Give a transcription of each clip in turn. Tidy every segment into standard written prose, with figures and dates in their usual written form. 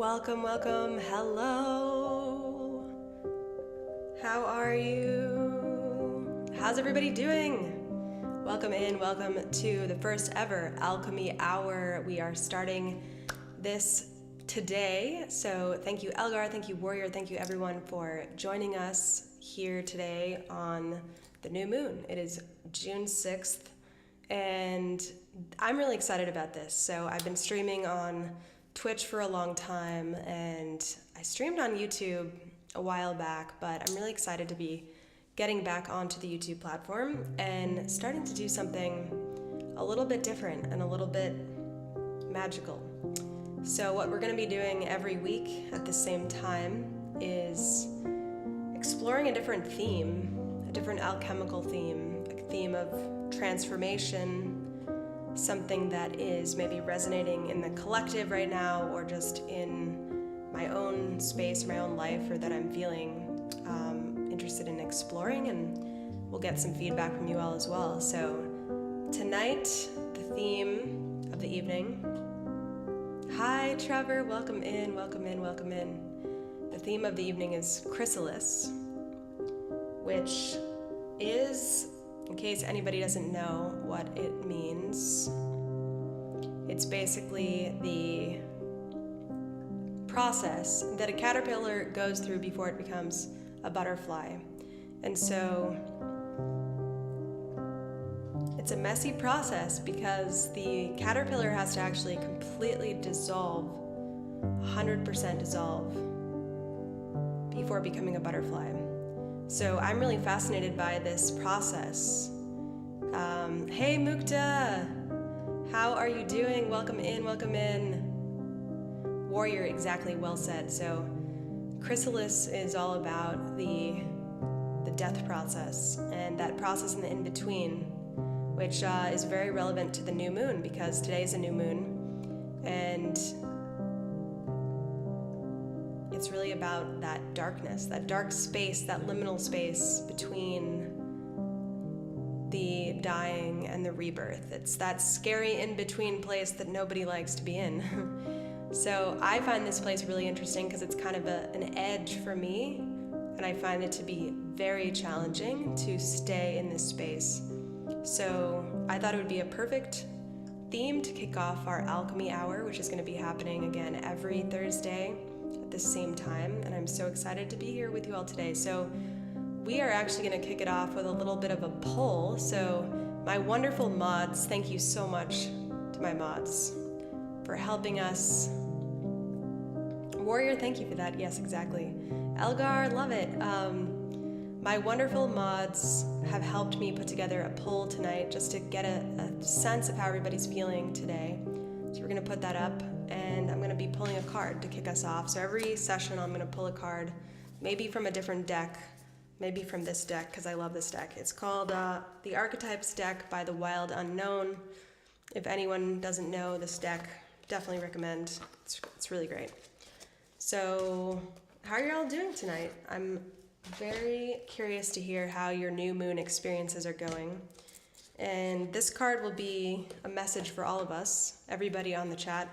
Welcome, welcome, hello. How are you? How's everybody doing? Welcome in, welcome to the first ever Alchemy Hour. We are starting this today. So thank you, Elgar, thank you, Warrior, thank you everyone for joining us here today on the new moon. It is June 6th, and I'm really excited about this. So I've been streaming on Twitch for a long time, and I streamed on YouTube a while back, but I'm really excited to be getting back onto the YouTube platform and starting to do something a little bit different and a little bit magical. So what we're going to be doing every week at the same time is exploring a different theme, a different alchemical theme, a theme of transformation, something that is maybe resonating in the collective right now, or just in my own space or my own life, or that I'm feeling interested in exploring, and we'll get some feedback from you all as well. So tonight, the theme of the evening, hi Trevor, welcome in, welcome in, welcome in. The theme of the evening is Chrysalis, which is, in case anybody doesn't know what it means, it's basically the process that a caterpillar goes through before it becomes a butterfly. And so it's a messy process because the caterpillar has to actually completely dissolve, 100% dissolve, before becoming a butterfly. So I'm really fascinated by this process. Hey Mukta, how are you doing? Welcome in, welcome in. Warrior, exactly, well said. So Chrysalis is all about the death process, and that process in the in-between, which is very relevant to the new moon, because today is a new moon, and it's really about that darkness, that dark space, that liminal space between the dying and the rebirth. It's that scary in-between place that nobody likes to be in. So I find this place really interesting because it's kind of an edge for me, and I find it to be very challenging to stay in this space. So I thought it would be a perfect theme to kick off our Alchemy Hour, which is going to be happening again every Thursday at the same time, and I'm so excited to be here with you all today. So we are actually going to kick it off with a little bit of a poll. So my wonderful mods, thank you so much to my mods for helping us. Warrior, thank you for that. Yes, exactly. Elgar, love it. My wonderful mods have helped me put together a poll tonight just to get a sense of how everybody's feeling today. So we're going to put that up, and I'm going to be pulling a card to kick us off. So every session I'm going to pull a card, maybe from a different deck, maybe from this deck, because I love this deck. It's called the Archetypes deck by The Wild Unknown. If anyone doesn't know this deck, definitely recommend. It's really great. So how are you all doing tonight? I'm very curious to hear how your new moon experiences are going. And this card will be a message for all of us, everybody on the chat.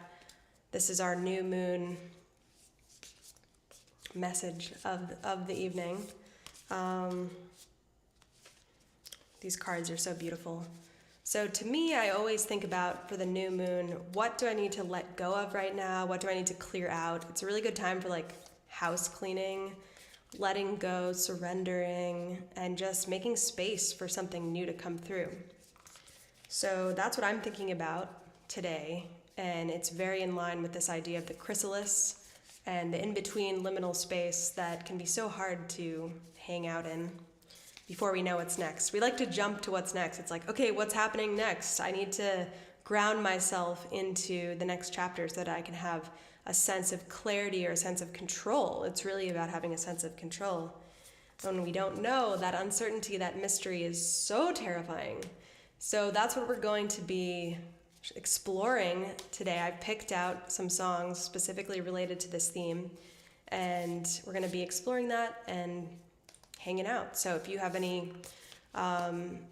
This is our new moon message of the evening. These cards are so beautiful. So to me, I always think about, for the new moon, what do I need to let go of right now? What do I need to clear out? It's a really good time for like house cleaning, letting go, surrendering, and just making space for something new to come through. So that's what I'm thinking about today, and it's very in line with this idea of the chrysalis and the in-between liminal space that can be so hard to hang out in before we know what's next. We like to jump to what's next. It's like, okay, what's happening next? I need to ground myself into the next chapter so that I can have a sense of clarity or a sense of control. It's really about having a sense of control. When we don't know, that uncertainty, that mystery is so terrifying. So that's what we're going to be exploring today. I've picked out some songs specifically related to this theme, and we're going to be exploring that and hanging out. So if you have any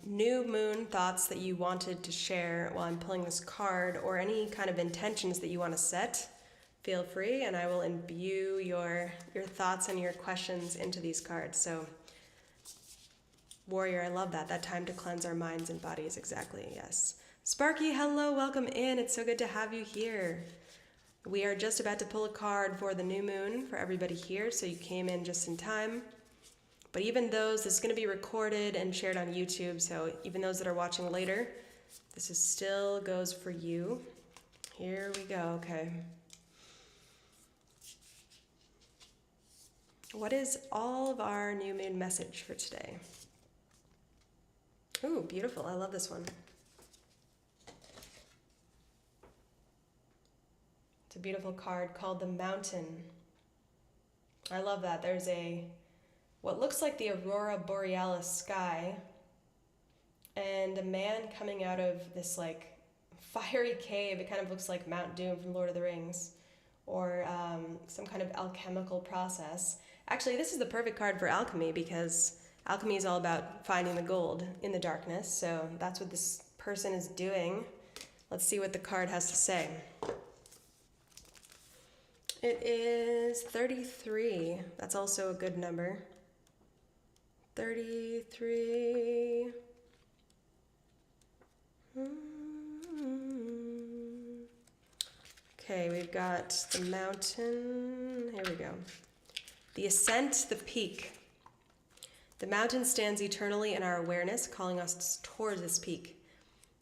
new moon thoughts that you wanted to share while I'm pulling this card, or any kind of intentions that you want to set, feel free, and I will imbue your thoughts and your questions into these cards. So, Warrior, I love that. That time to cleanse our minds and bodies. Exactly, yes. Sparky, hello, welcome in. It's so good to have you here. We are just about to pull a card for the new moon for everybody here, so you came in just in time. But even those, this is going to be recorded and shared on YouTube, so even those that are watching later, this is still goes for you. Here we go, okay. What is all of our new moon message for today? Ooh, beautiful. I love this one. It's a beautiful card called the Mountain. I love that. There's what looks like the Aurora Borealis sky, and a man coming out of this like fiery cave. It kind of looks like Mount Doom from Lord of the Rings, or some kind of alchemical process. Actually, this is the perfect card for alchemy, because alchemy is all about finding the gold in the darkness, so that's what this person is doing. Let's see what the card has to say. It is 33. That's also a good number. 33. Okay, we've got the mountain. Here we go. The ascent, the peak. The mountain stands eternally in our awareness, calling us towards this peak.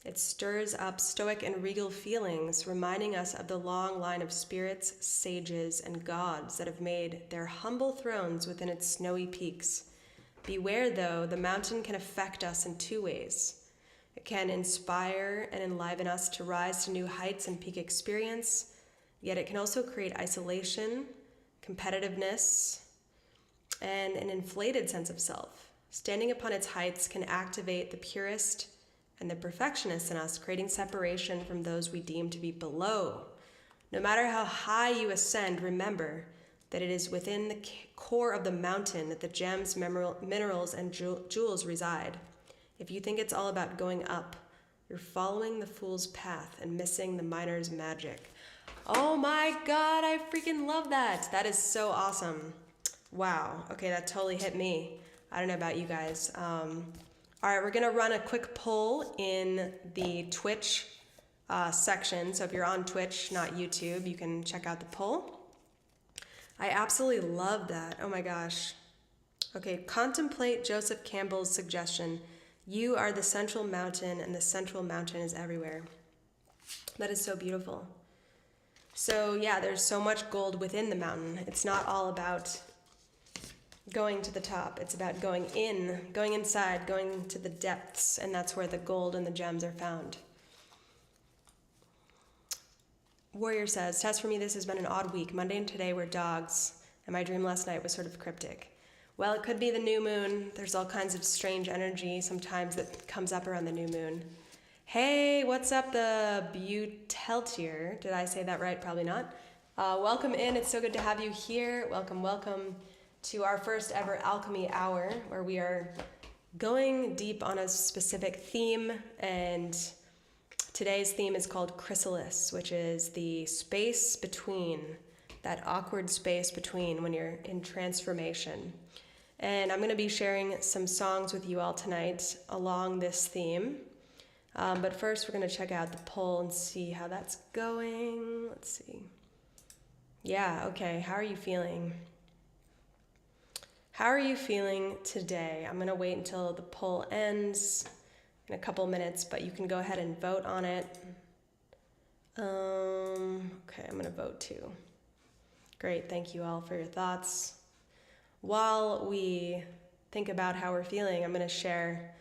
It stirs up stoic and regal feelings, reminding us of the long line of spirits, sages, and gods that have made their humble thrones within its snowy peaks. Beware, though, the mountain can affect us in two ways. It can inspire and enliven us to rise to new heights and peak experience, yet it can also create isolation, competitiveness, and an inflated sense of self. Standing upon its heights can activate the purist and the perfectionist in us, creating separation from those we deem to be below. No matter how high you ascend, remember that it is within the core of the mountain that the gems, minerals, and jewels reside. If you think it's all about going up, you're following the fool's path and missing the miner's magic. Oh my God, I freaking love that. That is so awesome. Wow. Okay, that totally hit me. I don't know about you guys. All right, we're going to run a quick poll in the Twitch section. So if you're on Twitch, not YouTube, you can check out the poll. I absolutely love that. Oh my gosh. Okay, contemplate Joseph Campbell's suggestion. You are the central mountain, and the central mountain is everywhere. That is so beautiful. So yeah, there's so much gold within the mountain. It's not all about going to the top. It's about going in, going inside, going to the depths, and that's where the gold and the gems are found. Warrior says, Tess, for me this has been an odd week. Monday and today were dogs, and my dream last night was sort of cryptic. Well, it could be the new moon. There's all kinds of strange energy sometimes that comes up around the new moon. Hey, what's up, the Buteltier? Did I say that right? Probably not. Welcome in. It's so good to have you here. Welcome, welcome to our first ever Alchemy Hour, where we are going deep on a specific theme, and today's theme is called Chrysalis, which is the space between, that awkward space between when you're in transformation. And I'm going to be sharing some songs with you all tonight along this theme. But first, we're going to check out the poll and see how that's going. Let's see. Yeah, okay. How are you feeling? How are you feeling today? I'm going to wait until the poll ends in a couple minutes, but you can go ahead and vote on it. Okay, I'm going to vote too. Great. Thank you all for your thoughts. While we think about how we're feeling, I'm going to share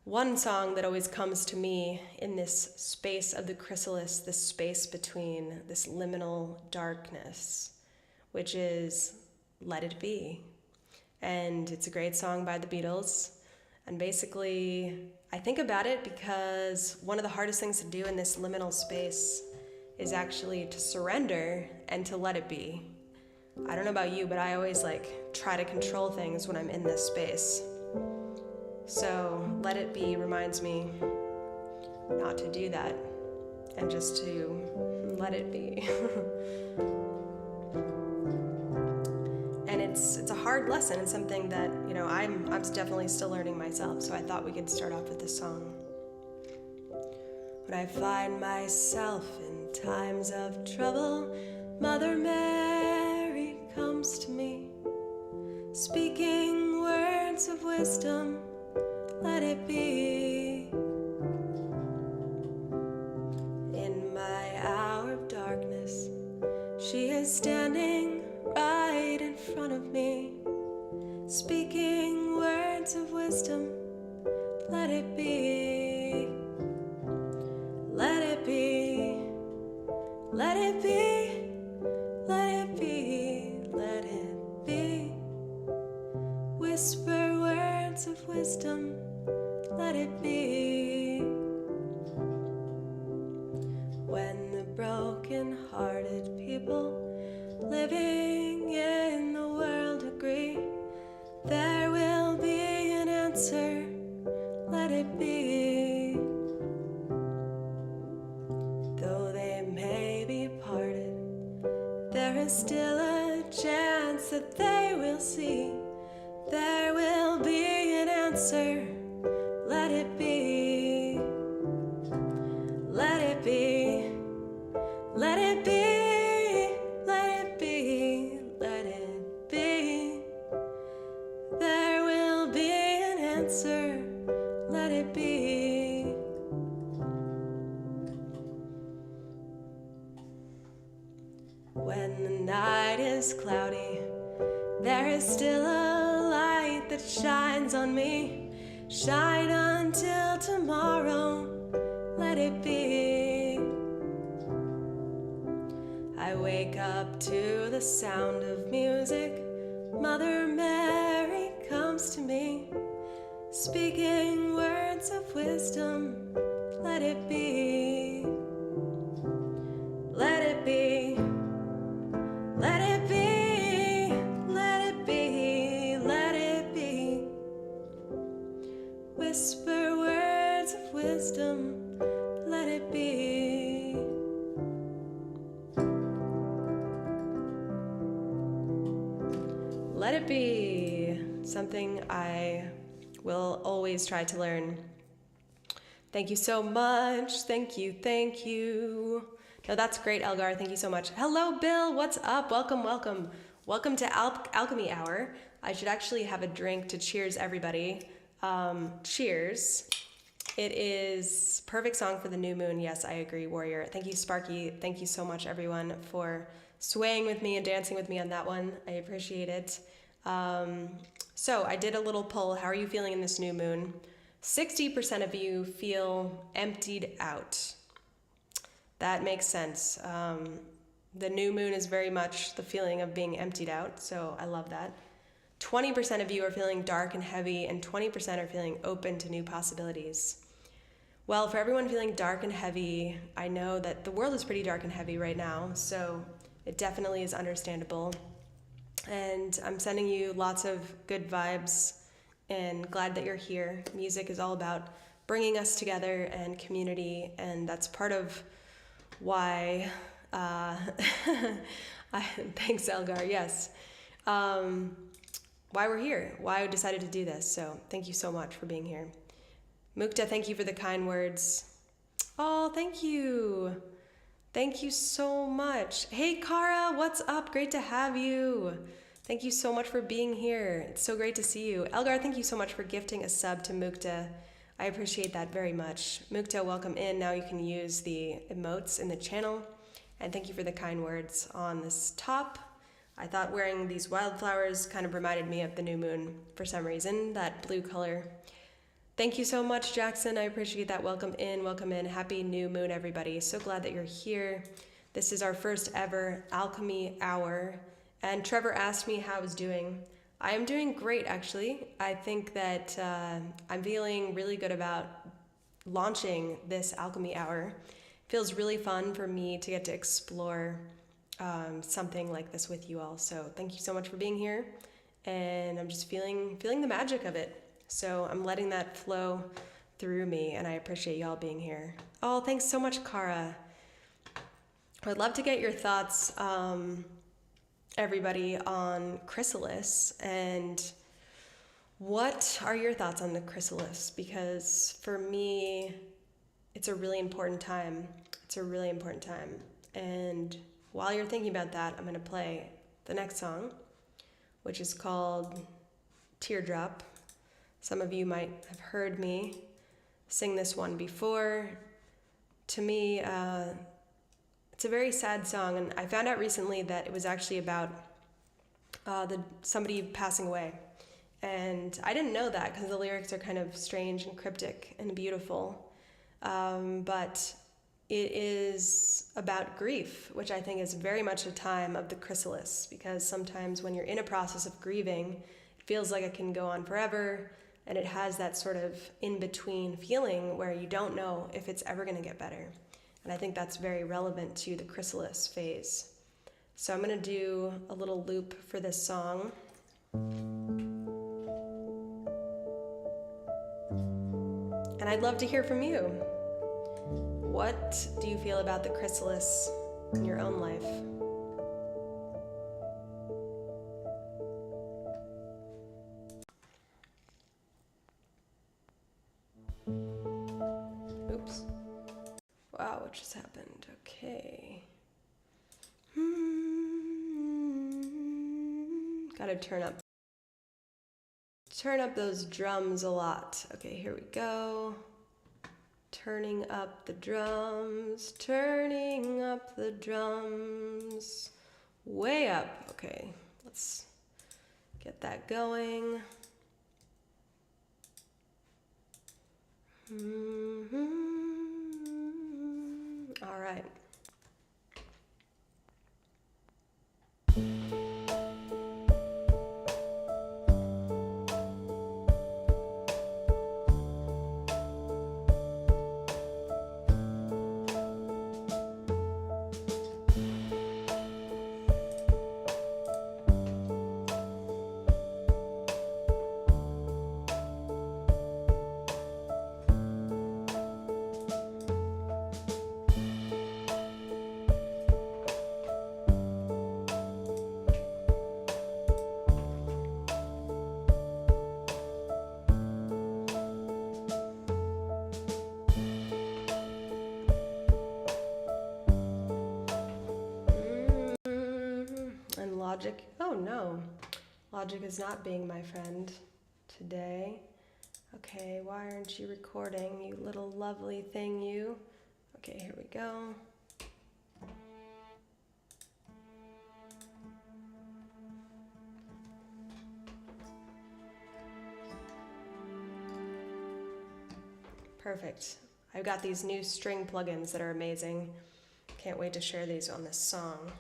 one song that always comes to me in this space of the chrysalis, this space between, this liminal darkness, which is Let It Be. And it's a great song by the Beatles. And basically, I think about it because one of the hardest things to do in this liminal space is actually to surrender and to let it be. I don't know about you, but I always try to control things when I'm in this space. So Let It Be reminds me not to do that and just to Let it be. And it's a hard lesson. It's something that, I'm definitely still learning myself. So I thought we could start off with this song. When I find myself in times of trouble, Mother Mary comes to me, speaking words of wisdom, let it be. In my hour of darkness, she is standing right in front of me, speaking words of wisdom, let it be. Let it be, let it be, let it be, let it be. Whisper words of wisdom, let it be. When the broken-hearted people living in the world agree, there will be an answer, let it be. Though they may be parted, there is still a chance that they will see. There will be an answer, let it be. Let it be, let it be, let it be, let it be. There will be an answer, let it be. When the night is cloudy, there is still a light that shines on me. Shine until tomorrow, let it be. I wake up to the sound of music. Mother Mary comes to me, speaking words of wisdom, let it be. Let it be. Let it be, let it be, let it be. Whisper words of wisdom, let it be. Let it be. Something I will always try to learn. Thank you so much. Thank you, thank you. No, that's great, Elgar. Thank you so much. Hello, Bill. What's up? Welcome, welcome. Welcome to Alchemy Hour. I should actually have a drink to cheers everybody. Cheers. It is perfect song for the new moon. Yes, I agree, Warrior. Thank you, Sparky. Thank you so much, everyone, for swaying with me and dancing with me on that one. I appreciate it. So I did a little poll. How are you feeling in this new moon? 60% of you feel emptied out. That makes sense. The new moon is very much the feeling of being emptied out, so I love that. 20% of you are feeling dark and heavy, and 20% are feeling open to new possibilities. Well, for everyone feeling dark and heavy, I know that the world is pretty dark and heavy right now, so it definitely is understandable. And I'm sending you lots of good vibes and glad that you're here. Music is all about bringing us together and community, and that's part of why, thanks Elgar, yes, why we're here, why I decided to do this, so thank you so much for being here. Mukta, thank you for the kind words. Oh, thank you. Thank you so much. Hey Kara, what's up? Great to have you. Thank you so much for being here. It's so great to see you. Elgar, thank you so much for gifting a sub to Mukta. I appreciate that very much. Mukta, welcome in. Now you can use the emotes in the channel. And thank you for the kind words on this top. I thought wearing these wildflowers kind of reminded me of the new moon for some reason, that blue color. Thank you so much, Jackson. I appreciate that. Welcome in, welcome in. Happy new moon, everybody. So glad that you're here. This is our first ever Alchemy Hour. And Trevor asked me how I was doing. I am doing great, actually. I think that I'm feeling really good about launching this Alchemy Hour. It feels really fun for me to get to explore something like this with you all. So thank you so much for being here. And I'm just feeling the magic of it. So I'm letting that flow through me, and I appreciate y'all being here. Oh, thanks so much, Kara. I'd love to get your thoughts, everybody, on Chrysalis, and what are your thoughts on the Chrysalis? Because for me, it's a really important time. It's a really important time. And while you're thinking about that, I'm going to play the next song, which is called Teardrop. Some of you might have heard me sing this one before. To me, it's a very sad song, and I found out recently that it was actually about somebody passing away. And I didn't know that because the lyrics are kind of strange and cryptic and beautiful. But it is about grief, which I think is very much a time of the chrysalis, because sometimes when you're in a process of grieving, it feels like it can go on forever, and it has that sort of in-between feeling where you don't know if it's ever going to get better. And I think that's very relevant to the chrysalis phase. So I'm going to do a little loop for this song. And I'd love to hear from you. What do you feel about the chrysalis in your own life? Oops. Wow, what just happened? Okay. Gotta turn up those drums a lot. Okay, here we go. Turning up the drums, turning up the drums, way up. Okay, let's get that going. All right. And Logic, oh no, Logic is not being my friend today. Okay, why aren't you recording, you little lovely thing, you? Okay, here we go. Perfect. I've got these new string plugins that are amazing. Can't wait to share these on this song.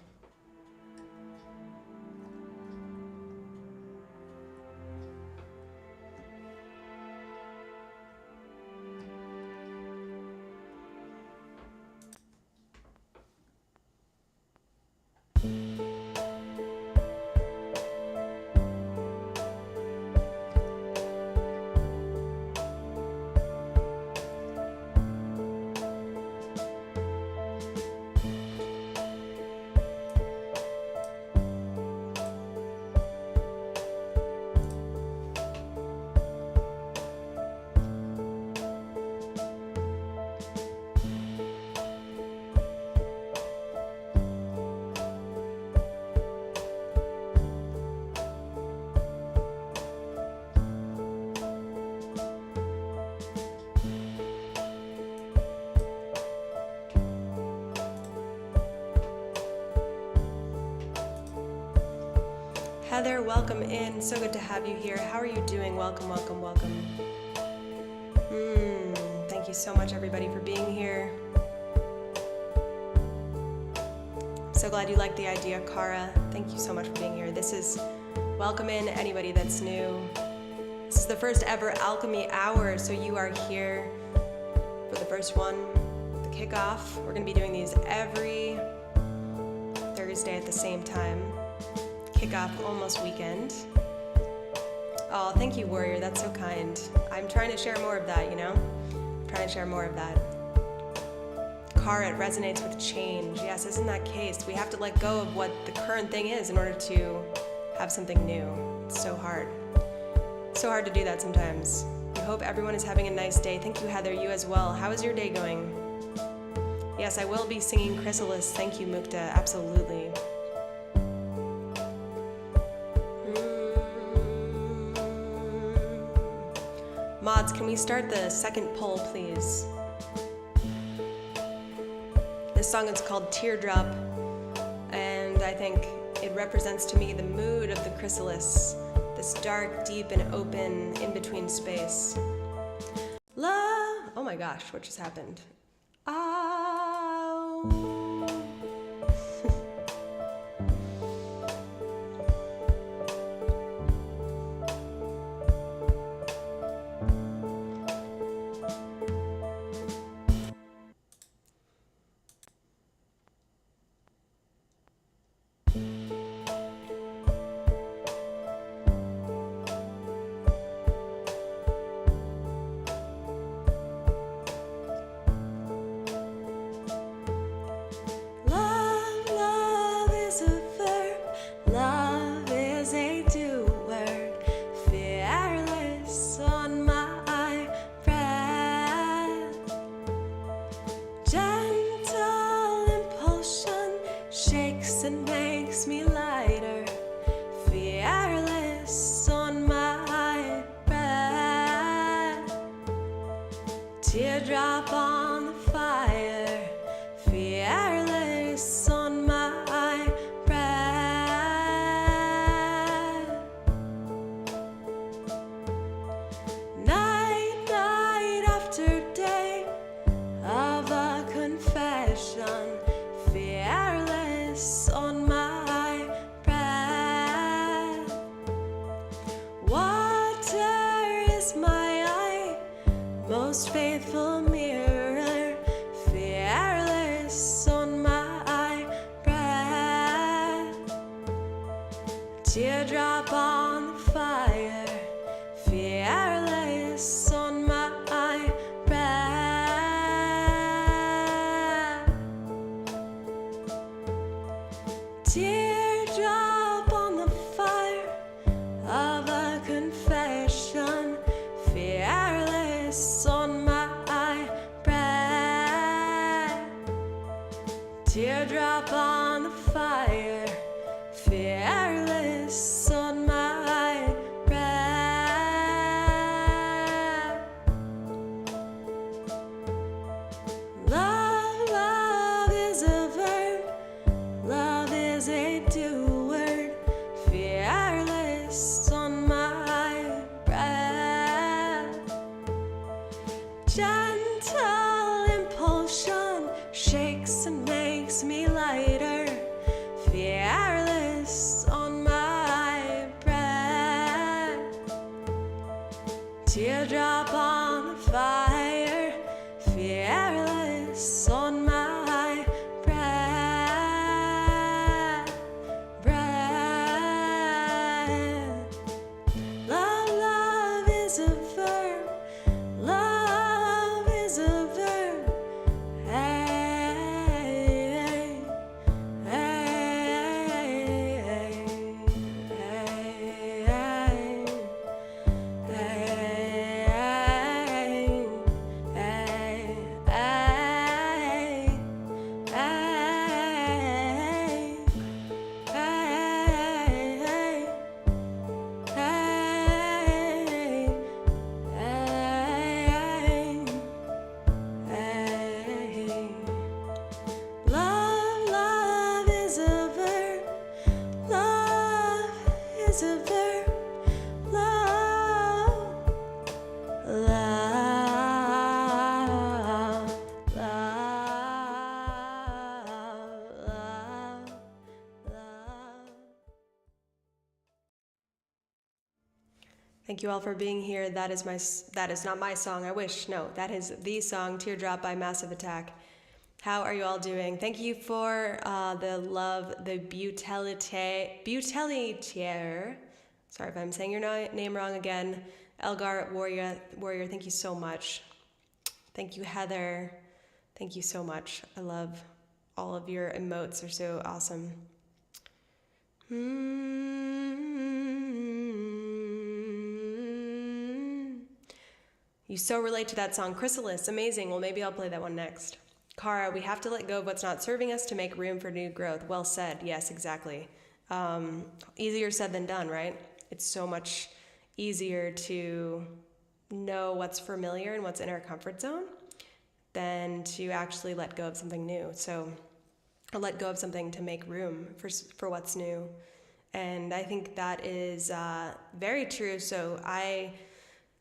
Heather, welcome in. So good to have you here. How are you doing? Welcome, welcome, welcome. Thank you so much, everybody, for being here. I'm so glad you liked the idea, Cara. Thank you so much for being here. This is welcome in anybody that's new. This is the first ever Alchemy Hour, so you are here for the first one, the kickoff. We're going to be doing these every Thursday at the same time. Kickoff almost weekend. Oh, thank you, Warrior. That's so kind. I'm trying to share more of that, you know? I'm trying to share more of that. car, it resonates with change. Yes, isn't that case? We have to let go of what the current thing is in order to have something new. It's so hard. So hard to do that sometimes. We hope everyone is having a nice day. Thank you, Heather. You as well. How is your day going? Yes, I will be singing Chrysalis. Thank you, Mukta. Absolutely. Mods, can we start the second poll, please? This song is called Teardrop, and I think it represents to me the mood of the chrysalis, this dark, deep, and open in-between space. Love! Oh my gosh, what just happened? Ow! Teardrop on the fire, fearless on my breath. Night, night after day of a confession, fearless on my breath. Water is my eye, most faithful mirror, fearless on my breath. Teardrop on the fire, fearless on my breath. Teardrop on the fire of a confession, fearless on my breath. Teardrop on the fire, fearless on my breath. Love, love is a verb, love is a do-word, fearless on my breath. Gentle impulsion shakes and makes me lighter, fearless on my breath. Teardrop on the fire, fearless on my breath. Love, love is a verb, love is a verb. Hey, hey, hey, hey, Love, love is a verb, love is a verb, love, love, love, love. Thank you all for being here. That is not my song. I wish. No, that is the song Teardrop by Massive Attack. How are you all doing? Thank you for the love, the butelitier. Sorry if I'm saying your name wrong again. Elgar Warrior, thank you so much. Thank you, Heather. Thank you so much. I love all of your emotes. They're so awesome. You so relate to that song, Chrysalis. Amazing. Well, maybe I'll play that one next. Kara, we have to let go of what's not serving us to make room for new growth. Well said. Yes, exactly. Easier said than done, right? It's so much easier to know what's familiar and what's in our comfort zone than to actually let go of something new. So, or let go of something to make room for what's new. And I think that is very true. So a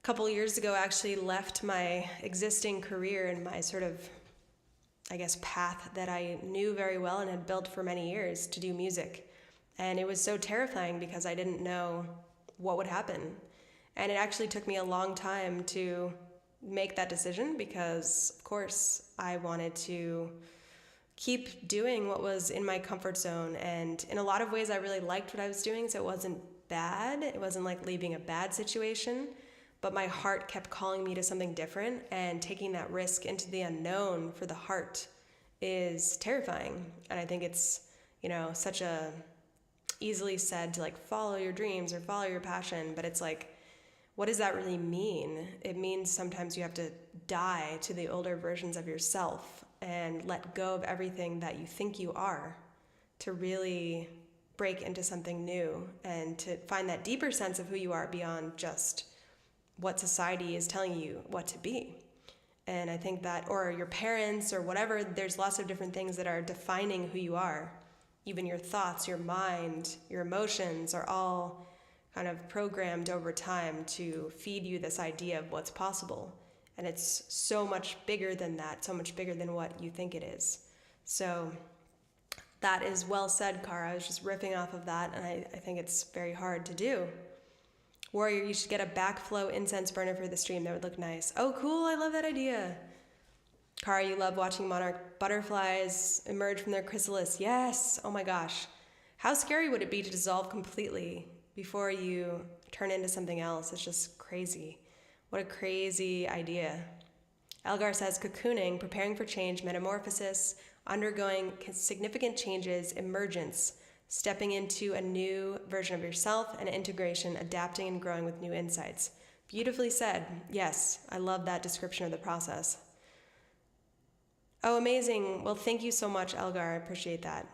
couple years ago, actually left my existing career and my sort of, I guess, path that I knew very well and had built for many years to do music. And it was so terrifying because I didn't know what would happen. And it actually took me a long time to make that decision because, of course, I wanted to keep doing what was in my comfort zone. And in a lot of ways, I really liked what I was doing, so it wasn't bad. It wasn't like leaving a bad situation. But my heart kept calling me to something different, and taking that risk into the unknown for the heart is terrifying. And I think it's, such a easily said to like follow your dreams or follow your passion, but it's like, what does that really mean? It means sometimes you have to die to the older versions of yourself and let go of everything that you think you are to really break into something new and to find that deeper sense of who you are beyond just what society is telling you what to be. And I think that, or your parents or whatever, there's lots of different things that are defining who you are. Even your thoughts, your mind, your emotions are all kind of programmed over time to feed you this idea of what's possible. And it's so much bigger than that, so much bigger than what you think it is. So that is well said, Kara. I was just riffing off of that, and I think it's very hard to do. Warrior, you should get a backflow incense burner for the stream. That would look nice. Oh, cool. I love that idea. Kara, you love watching monarch butterflies emerge from their chrysalis. Yes. Oh my gosh. How scary would it be to dissolve completely before you turn into something else? It's just crazy. What a crazy idea. Elgar says cocooning, preparing for change, metamorphosis, undergoing significant changes, emergence, stepping into a new version of yourself, and integration, adapting and growing with new insights. Beautifully said. Yes, I love that description of the process. Oh, amazing. Well, thank you so much, Elgar. I appreciate that.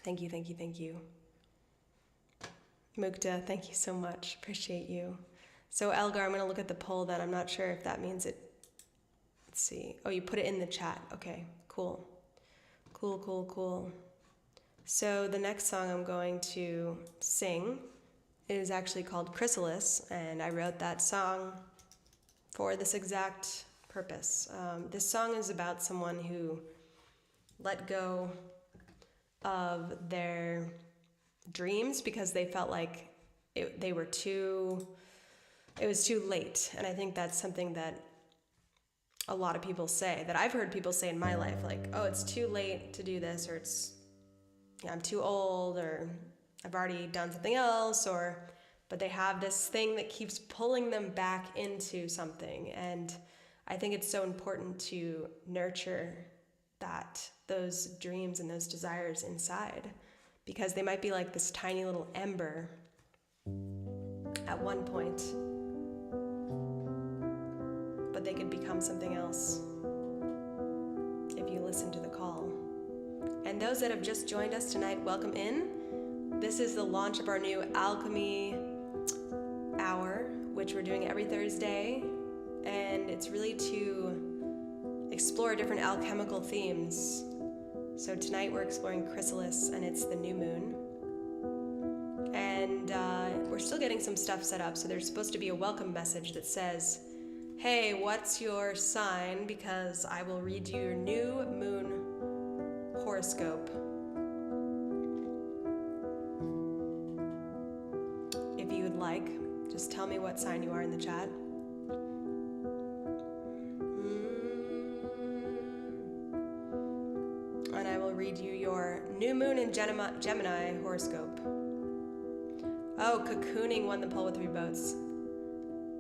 Thank you, thank you, thank you. Mukta, thank you so much. Appreciate you. So, Elgar, I'm going to look at the poll then. I'm not sure if that means it. Let's see. Oh, you put it in the chat. Okay, cool. Cool, cool, cool. So the next song I'm going to sing is actually called Chrysalis, and I wrote that song for this exact purpose. This song is about someone who let go of their dreams because they felt like it was too late. And I think that's something that a lot of people say, that I've heard people say in my life, like, oh, it's too late to do this, or I'm too old, or I've already done something else, but they have this thing that keeps pulling them back into something. And I think it's so important to nurture those dreams and those desires inside, because they might be like this tiny little ember at one point, but they could become something else if you listen to the call. And those that have just joined us tonight, welcome in. This is the launch of our new Alchemy hour, which we're doing every Thursday, and it's really to explore different alchemical themes. So tonight we're exploring Chrysalis, and it's the new moon. And we're still getting some stuff set up, so there's supposed to be a welcome message that says, hey, what's your sign? Because I will read you your new moon horoscope. If you would like, just tell me what sign you are in the chat. And I will read you your new moon in Gemini horoscope. Oh, cocooning won the poll with 3 votes.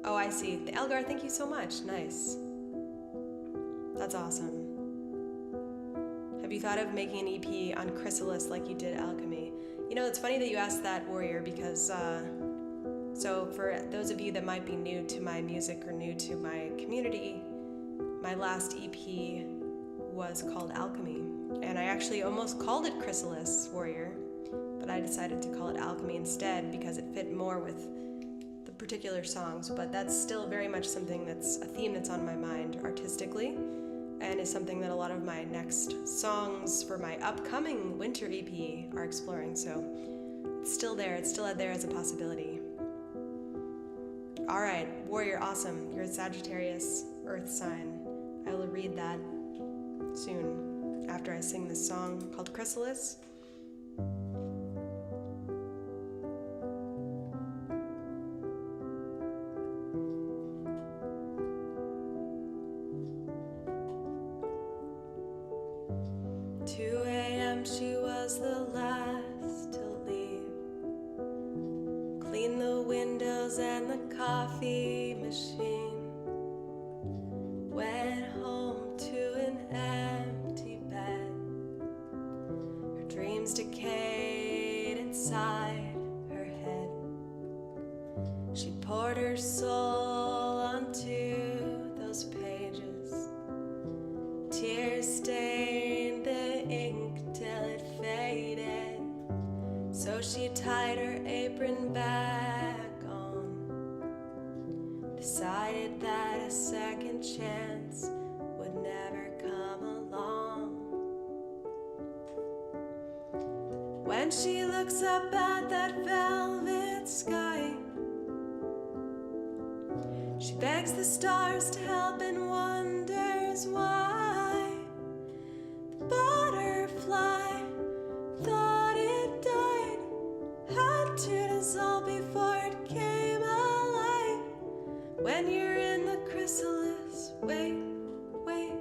Oh, I see. Elgar, thank you so much. Nice. That's awesome. Have you thought of making an EP on Chrysalis like you did Alchemy? You know, it's funny that you asked that, Warrior, because so for those of you that might be new to my music or new to my community, my last EP was called Alchemy. And I actually almost called it Chrysalis, Warrior, but I decided to call it Alchemy instead because it fit more with the particular songs. But that's still very much something that's a theme that's on my mind artistically, and is something that a lot of my next songs for my upcoming winter EP are exploring. So it's still there. It's still out there as a possibility. All right, Warrior, awesome. You're a Sagittarius Earth sign. I will read that soon after I sing this song called Chrysalis. 2 a.m. she was the last to leave. Cleaned the windows and the coffee machine. Went home to an empty bed. Her dreams decayed inside her head. She poured her soul onto those pages. Tears stained the ink till it faded. So she tied her apron back on. Decided that a second chance would never come along. When she looks up at that velvet sky, she begs the stars to help and wonders why. The butterfly thought it died, had to dissolve before it came alive. When you're in the chrysalis, wait, wait.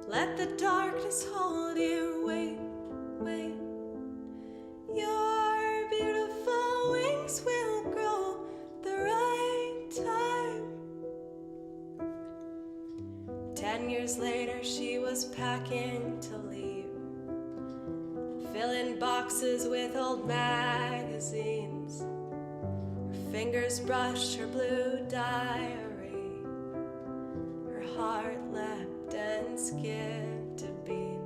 Let the darkness hold you, wait, wait. Your beautiful wings will grow the right time. 10 years later, she was packing to leave, filling boxes with old magazines. Her fingers brushed her blue diary. Her heart leapt and skipped a beat.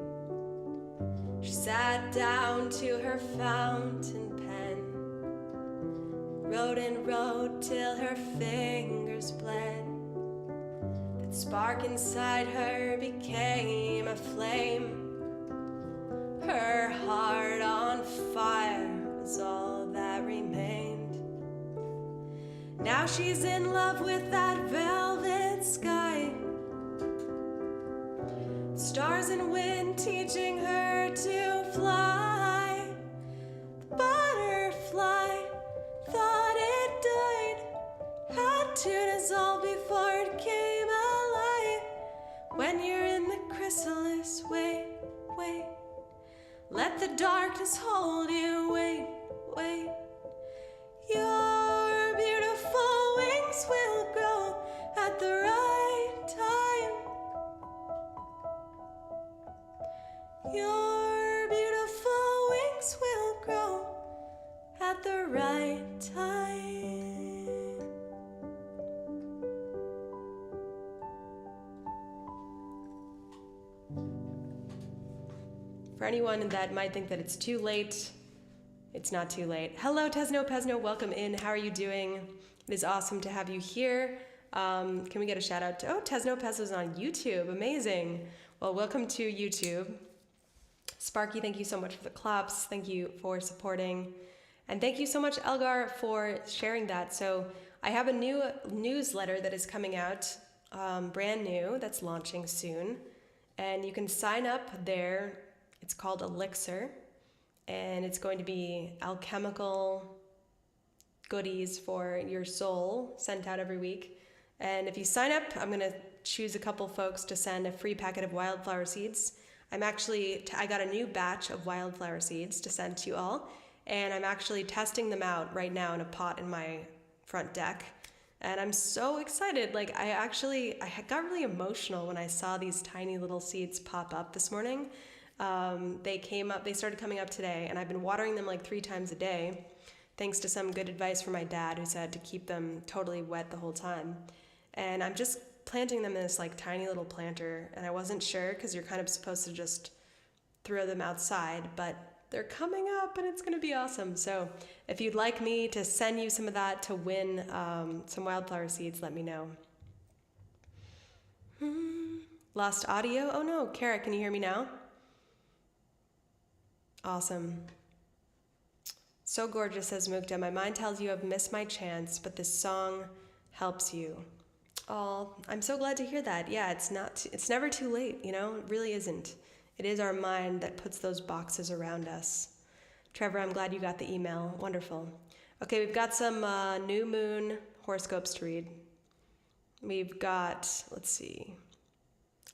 She sat down to her fountain pen, wrote and wrote till her fingers bled. That spark inside her became a flame. Her heart on fire was all that remained. Now she's in love with that velvet sky. Stars and wind teaching her to fly. The butterfly thought it died, had to dissolve before it came alive. When you're in the chrysalis, wait, wait. Let the darkness hold you, wait, wait. Your beautiful wings will grow at the right time. Your beautiful wings will grow at the right time. For anyone that might think that it's too late, it's not too late. Hello, Tesno Pesno, welcome in. How are you doing? It is awesome to have you here. Can we get a shout out to, oh, Tesno Pesno's on YouTube, amazing. Well, welcome to YouTube. Sparky, thank you so much for the claps. Thank you for supporting. And thank you so much, Elgar, for sharing that. So I have a new newsletter that is coming out, brand new, that's launching soon. And you can sign up there. It's called Elixir. And it's going to be alchemical goodies for your soul sent out every week. And if you sign up, I'm going to choose a couple folks to send a free packet of wildflower seeds. I got a new batch of wildflower seeds to send to you all, and I'm actually testing them out right now in a pot in my front deck. And I'm so excited. Like I got really emotional when I saw these tiny little seeds pop up this morning. They started coming up today, and I've been watering them like 3 times a day, thanks to some good advice from my dad, who said to keep them totally wet the whole time. And I'm just planting them in this like tiny little planter, and I wasn't sure because you're kind of supposed to just throw them outside, but they're coming up and it's going to be awesome. So if you'd like me to send you some of that to win some wildflower seeds, let me know. Lost audio? Oh no, Kara, can you hear me now? Awesome. So gorgeous, says Mukta. My mind tells you I've missed my chance, but this song helps you. Oh, I'm so glad to hear that. Yeah, it's never too late, you know? It really isn't. It is our mind that puts those boxes around us. Trevor, I'm glad you got the email. Wonderful. Okay, we've got some new moon horoscopes to read. We've got, let's see,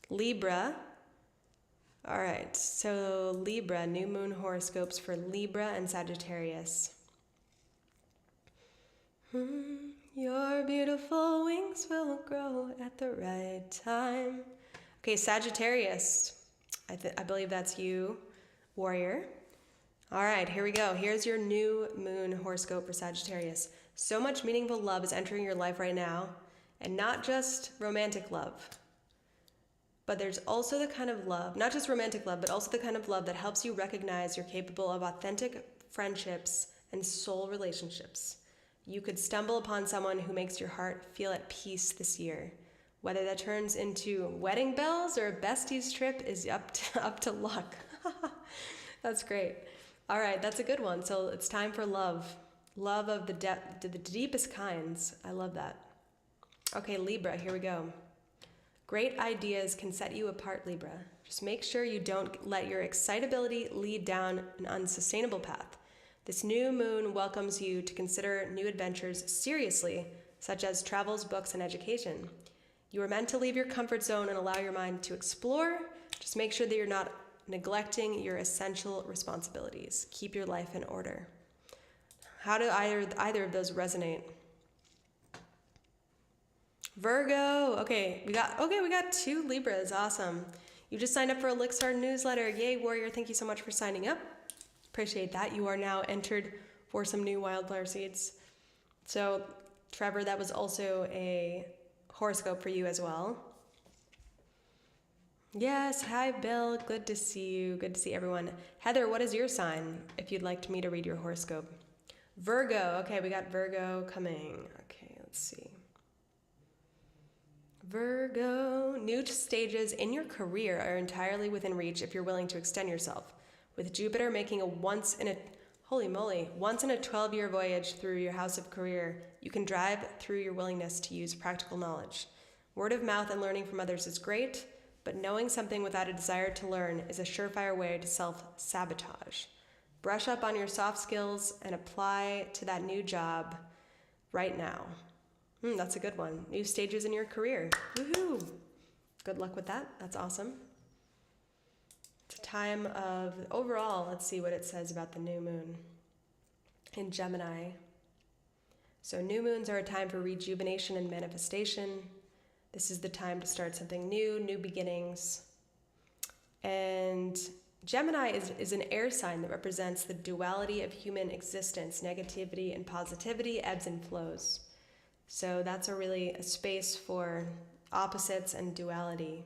Libra. All right, so Libra, new moon horoscopes for Libra and Sagittarius. Your beautiful wings will grow at the right time. Okay, Sagittarius. I believe that's you, warrior. All right, here we go. Here's your new moon horoscope for Sagittarius. So much meaningful love is entering your life right now, and not just romantic love. But there's also the kind of love, not just romantic love, but also the kind of love that helps you recognize you're capable of authentic friendships and soul relationships. You could stumble upon someone who makes your heart feel at peace this year. Whether that turns into wedding bells or a besties trip is up to luck. That's great. All right, that's a good one. So it's time for love. Love of the deepest kinds. I love that. Okay, Libra, here we go. Great ideas can set you apart, Libra. Just make sure you don't let your excitability lead down an unsustainable path. This new moon welcomes you to consider new adventures seriously, such as travels, books, and education. You are meant to leave your comfort zone and allow your mind to explore. Just make sure that you're not neglecting your essential responsibilities. Keep your life in order. How do either of those resonate? Virgo. Okay, we got 2 Libras. Awesome. You just signed up for Elixir newsletter. Yay, warrior. Thank you so much for signing up. Appreciate that. You are now entered for some new wildflower seeds. So, Trevor, that was also a horoscope for you as well. Yes, hi Bill, good to see you. Good to see everyone. Heather, what is your sign if you'd like me to read your horoscope? Virgo. Okay, we got Virgo coming. Okay, let's see. Virgo, new stages in your career are entirely within reach if you're willing to extend yourself. With Jupiter making a once in a 12-year voyage through your house of career, you can drive through your willingness to use practical knowledge. Word of mouth and learning from others is great, but knowing something without a desire to learn is a surefire way to self-sabotage. Brush up on your soft skills and apply to that new job right now. That's a good one. New stages in your career. Woohoo! Good luck with that. That's awesome. It's a time of, overall, let's see what it says about the new moon in Gemini. So new moons are a time for rejuvenation and manifestation. This is the time to start something new, new beginnings. And Gemini is an air sign that represents the duality of human existence, negativity and positivity, ebbs and flows. So that's really a space for opposites and duality.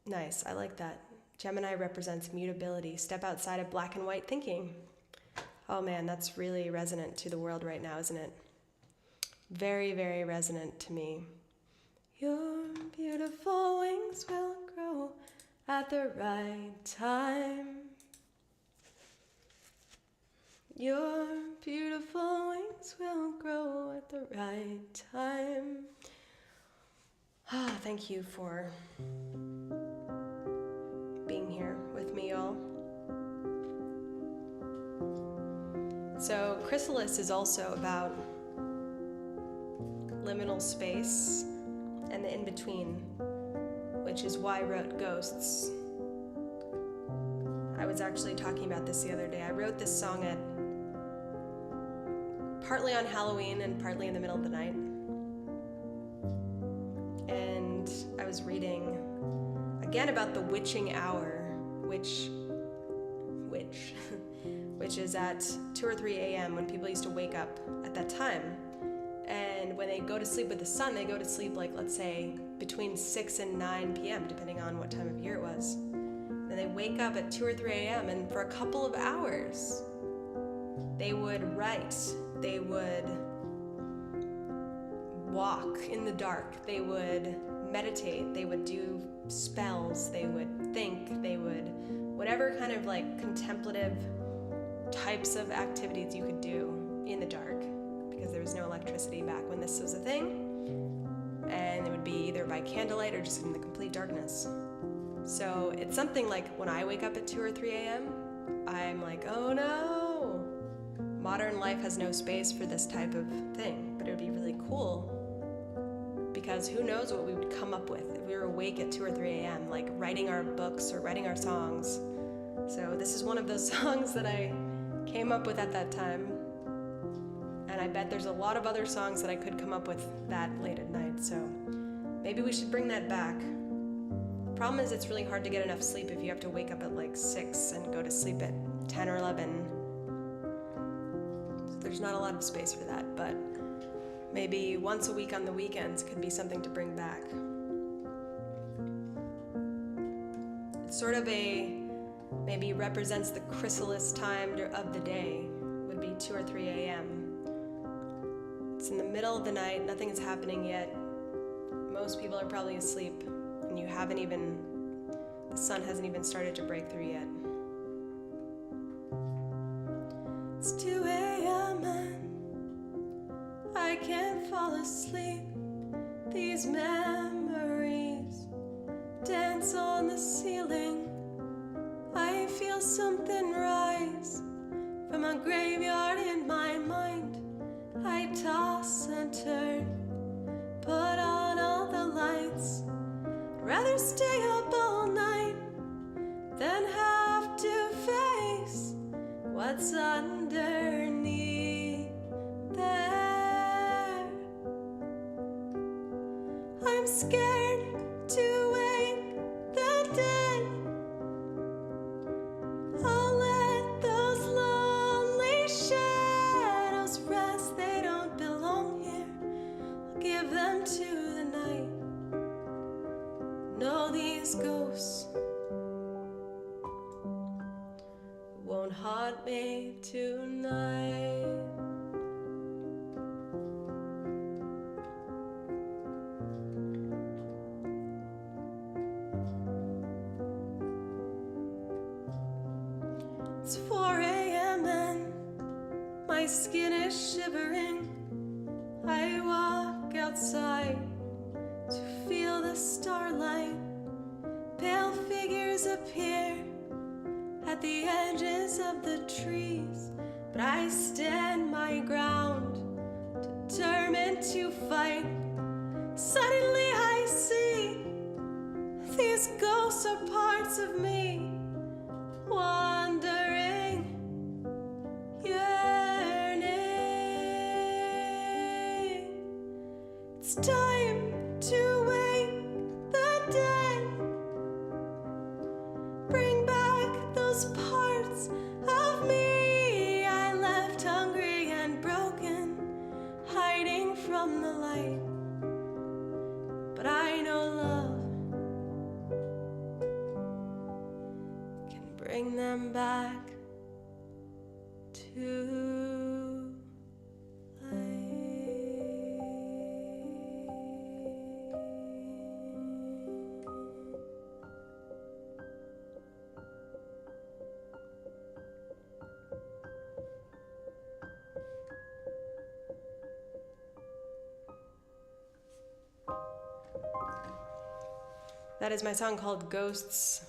Nice, I like that. Gemini represents mutability. Step outside of black and white thinking. Oh man, that's really resonant to the world right now, isn't it? Very, very resonant to me. Your beautiful wings will grow at the right time. Your beautiful wings will grow at the right time. Thank you for being here with me, y'all. So Chrysalis is also about liminal space and the in-between, which is why I wrote Ghosts. I was actually talking about this the other day. I wrote this song at partly on Halloween and partly in the middle of the night. And I was reading again about the witching hour, which is at 2 or 3 a.m. when people used to wake up at that time. And when they go to sleep with the sun, they go to sleep, like, let's say, between 6 and 9 p.m., depending on what time of year it was. Then they wake up at 2 or 3 a.m., and for a couple of hours, they would write, they would walk in the dark, they would meditate, they would do spells, they would think, they would, whatever kind of like contemplative types of activities you could do in the dark, because there was no electricity back when this was a thing, and it would be either by candlelight or just in the complete darkness. So it's something like when I wake up at 2 or 3 a.m., I'm like, oh no, modern life has no space for this type of thing. But it would be really cool, because who knows what we would come up with if we were awake at 2 or 3 a.m., like writing our books or writing our songs. So this is one of those songs that I came up with at that time. And I bet there's a lot of other songs that I could come up with that late at night. So maybe we should bring that back. The problem is it's really hard to get enough sleep if you have to wake up at like 6 and go to sleep at 10 or 11. So there's not a lot of space for that, but maybe once a week on the weekends could be something to bring back. It's sort of maybe represents the chrysalis time of the day, would be 2 or 3 a.m. It's in the middle of the night, nothing is happening yet. Most people are probably asleep, and the sun hasn't even started to break through yet. It's 2 a.m. and I can't fall asleep. These memories dance on the ceiling. I feel something rise from a graveyard in my mind. I toss and turn, put on all the lights. I'd rather stay up all night than have to face what's underneath there. I'm scared to wake the dead. I'll let those lonely shadows rest. They don't belong here. I'll give them to the night. No, these ghosts won't haunt me tonight. It's 4 a.m. and my skin is shivering. I walk outside to feel the starlight. Pale figures appear at the edges of the trees, but I stand my ground, determined to fight. Suddenly I see these ghosts are parts of me, wandering, yearning. It's time to wake the dead. Bring back those parts of me I left hungry and broken, hiding from the light. But I know love can bring them back to life. That is my song called Ghosts.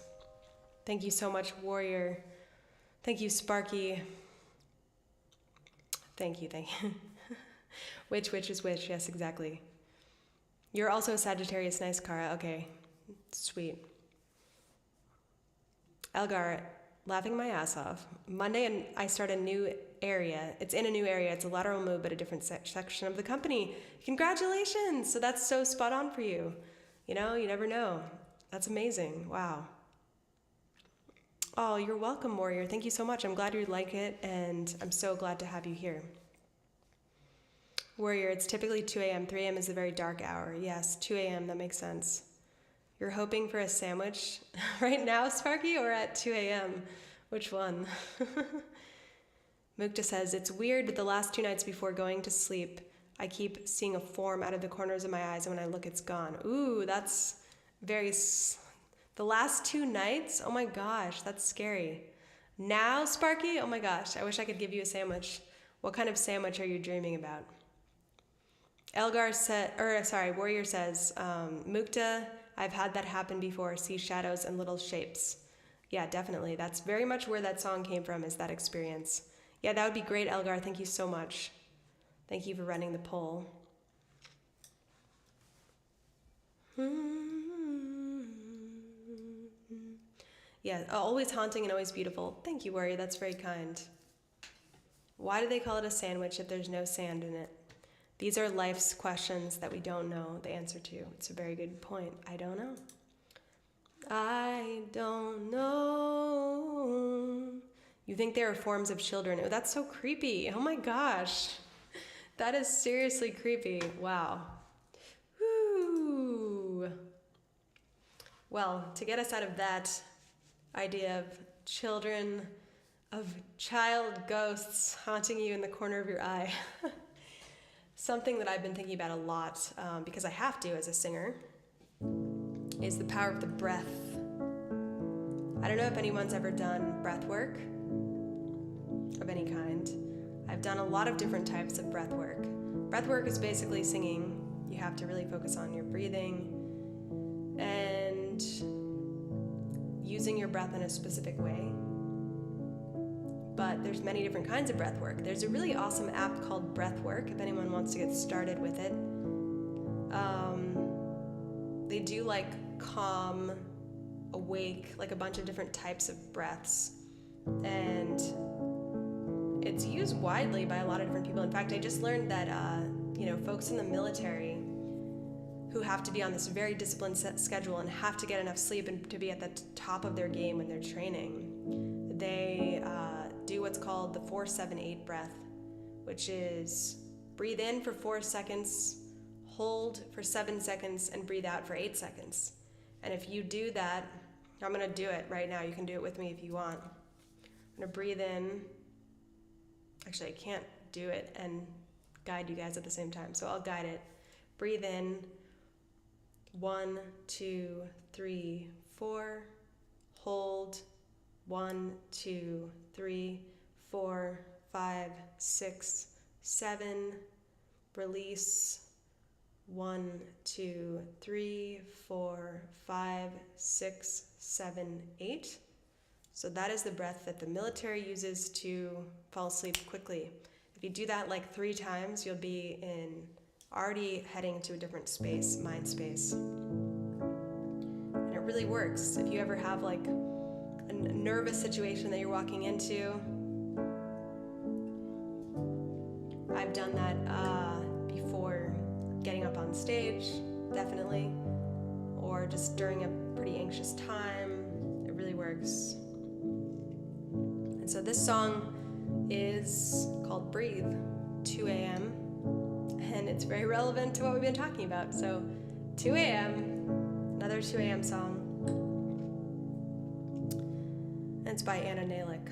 Thank you so much, Warrior. Thank you, Sparky. Thank you. Which is which? Yes, exactly. You're also a Sagittarius. Nice, Kara. Okay, sweet. Elgar, laughing my ass off. Monday, and I start a new area. It's in a new area. It's a lateral move, but a different section of the company. Congratulations! So that's so spot on for you. You know, you never know. That's amazing. Wow. Oh, you're welcome, Warrior. Thank you so much. I'm glad you like it, and I'm so glad to have you here. Warrior, it's typically 2 a.m. 3 a.m. is a very dark hour. Yes, 2 a.m. That makes sense. You're hoping for a sandwich right now, Sparky, or at 2 a.m.? Which one? Mukta says, it's weird, but the last 2 nights before going to sleep, I keep seeing a form out of the corners of my eyes, and when I look, it's gone. Ooh, that's very... The last 2 nights? Oh my gosh, that's scary. Now, Sparky? Oh my gosh, I wish I could give you a sandwich. What kind of sandwich are you dreaming about? Warrior says, Mukta, I've had that happen before, see shadows and little shapes. Yeah, definitely. That's very much where that song came from, is that experience. Yeah, that would be great, Elgar. Thank you so much. Thank you for running the poll. Yeah, always haunting and always beautiful. Thank you, Warrior. That's very kind. Why do they call it a sandwich if there's no sand in it? These are life's questions that we don't know the answer to. It's a very good point. I don't know. I don't know. You think they are forms of children. Oh, that's so creepy. Oh my gosh. That is seriously creepy. Wow. Woo. Well, to get us out of that idea of children, of child ghosts haunting you in the corner of your eye, something that I've been thinking about a lot, because I have to as a singer, is the power of the breath. I don't know if anyone's ever done breath work of any kind. I've done a lot of different types of breath work. Breath work is basically singing. You have to really focus on your breathing and using your breath in a specific way. But there's many different kinds of breath work. There's a really awesome app called Breathwork, if anyone wants to get started with it. They do like calm, awake, like a bunch of different types of breaths. And it's used widely by a lot of different people. In fact, I just learned that, folks in the military who have to be on this very disciplined schedule and have to get enough sleep and to be at the top of their game when they're training, they do what's called the 4-7-8 breath, which is breathe in for 4 seconds, hold for 7 seconds, and breathe out for 8 seconds. And if you do that, I'm going to do it right now. You can do it with me if you want. I'm going to breathe in. Actually, I can't do it and guide you guys at the same time, so I'll guide it. Breathe in. 1, 2, 3, 4. Hold. 1, 2, 3, 4, 5, 6, 7. Release. 1, 2, 3, 4, 5, 6, 7, 8. So that is the breath that the military uses to fall asleep quickly. If you do that like 3 times, you'll be already heading to a different space, mind space. And it really works. If you ever have like a nervous situation that you're walking into, I've done that before getting up on stage, definitely, or just during a pretty anxious time. It really works. And so this song is called Breathe, 2 a.m., and it's very relevant to what we've been talking about. So 2 a.m., another 2 a.m. song, and it's by Anna Nalick.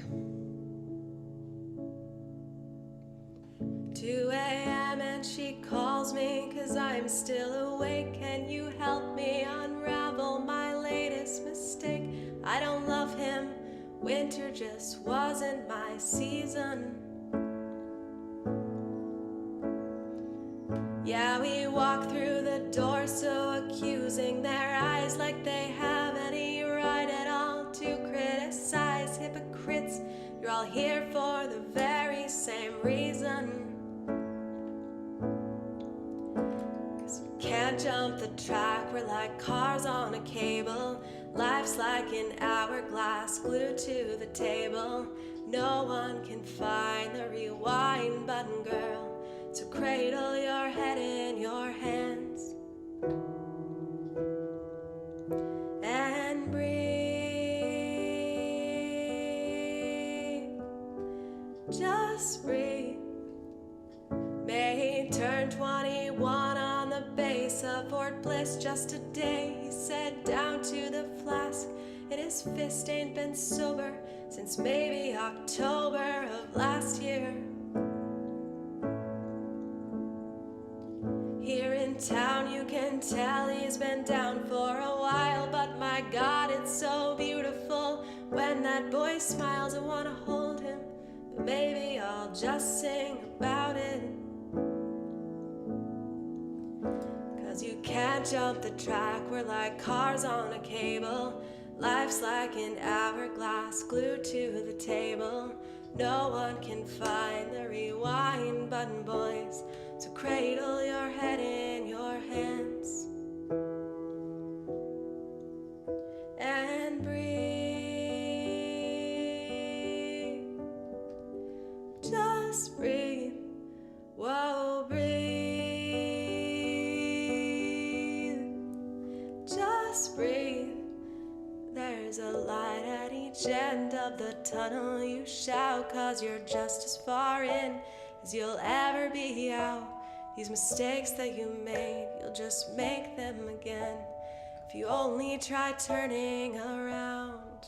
2 a.m. and she calls me 'cause I'm still awake. Can you help me unravel my latest mistake? I don't love him, winter just wasn't my season. Yeah, we walk through the door so accusing, their eyes like they have any right at all to criticize. Hypocrites, you're all here for the very same reason. Can't jump the track, we're like cars on a cable. Life's like an hourglass glued to the table. No one can find the rewind button, girl. So cradle your head in your hands and breathe. Just breathe. May turned 21 on the base of Fort Bliss just today. He said down to the flask, and his fist ain't been sober since maybe October of last year. Here in town you can tell he's been down for a while, but my God, it's so beautiful when that boy smiles. I wanna hold him, but maybe I'll just sing about it. 'Cause you can't jump the track, we're like cars on a cable. Life's like an hourglass glued to the table. No one can find the rewind button, boys. So cradle your head in your hands and breathe. Just breathe. Whoa, breathe. Just breathe. There's a light at each end of the tunnel. You shout 'cause you're just as far in as you'll ever be out. These mistakes that you made, you'll just make them again if you only try turning around.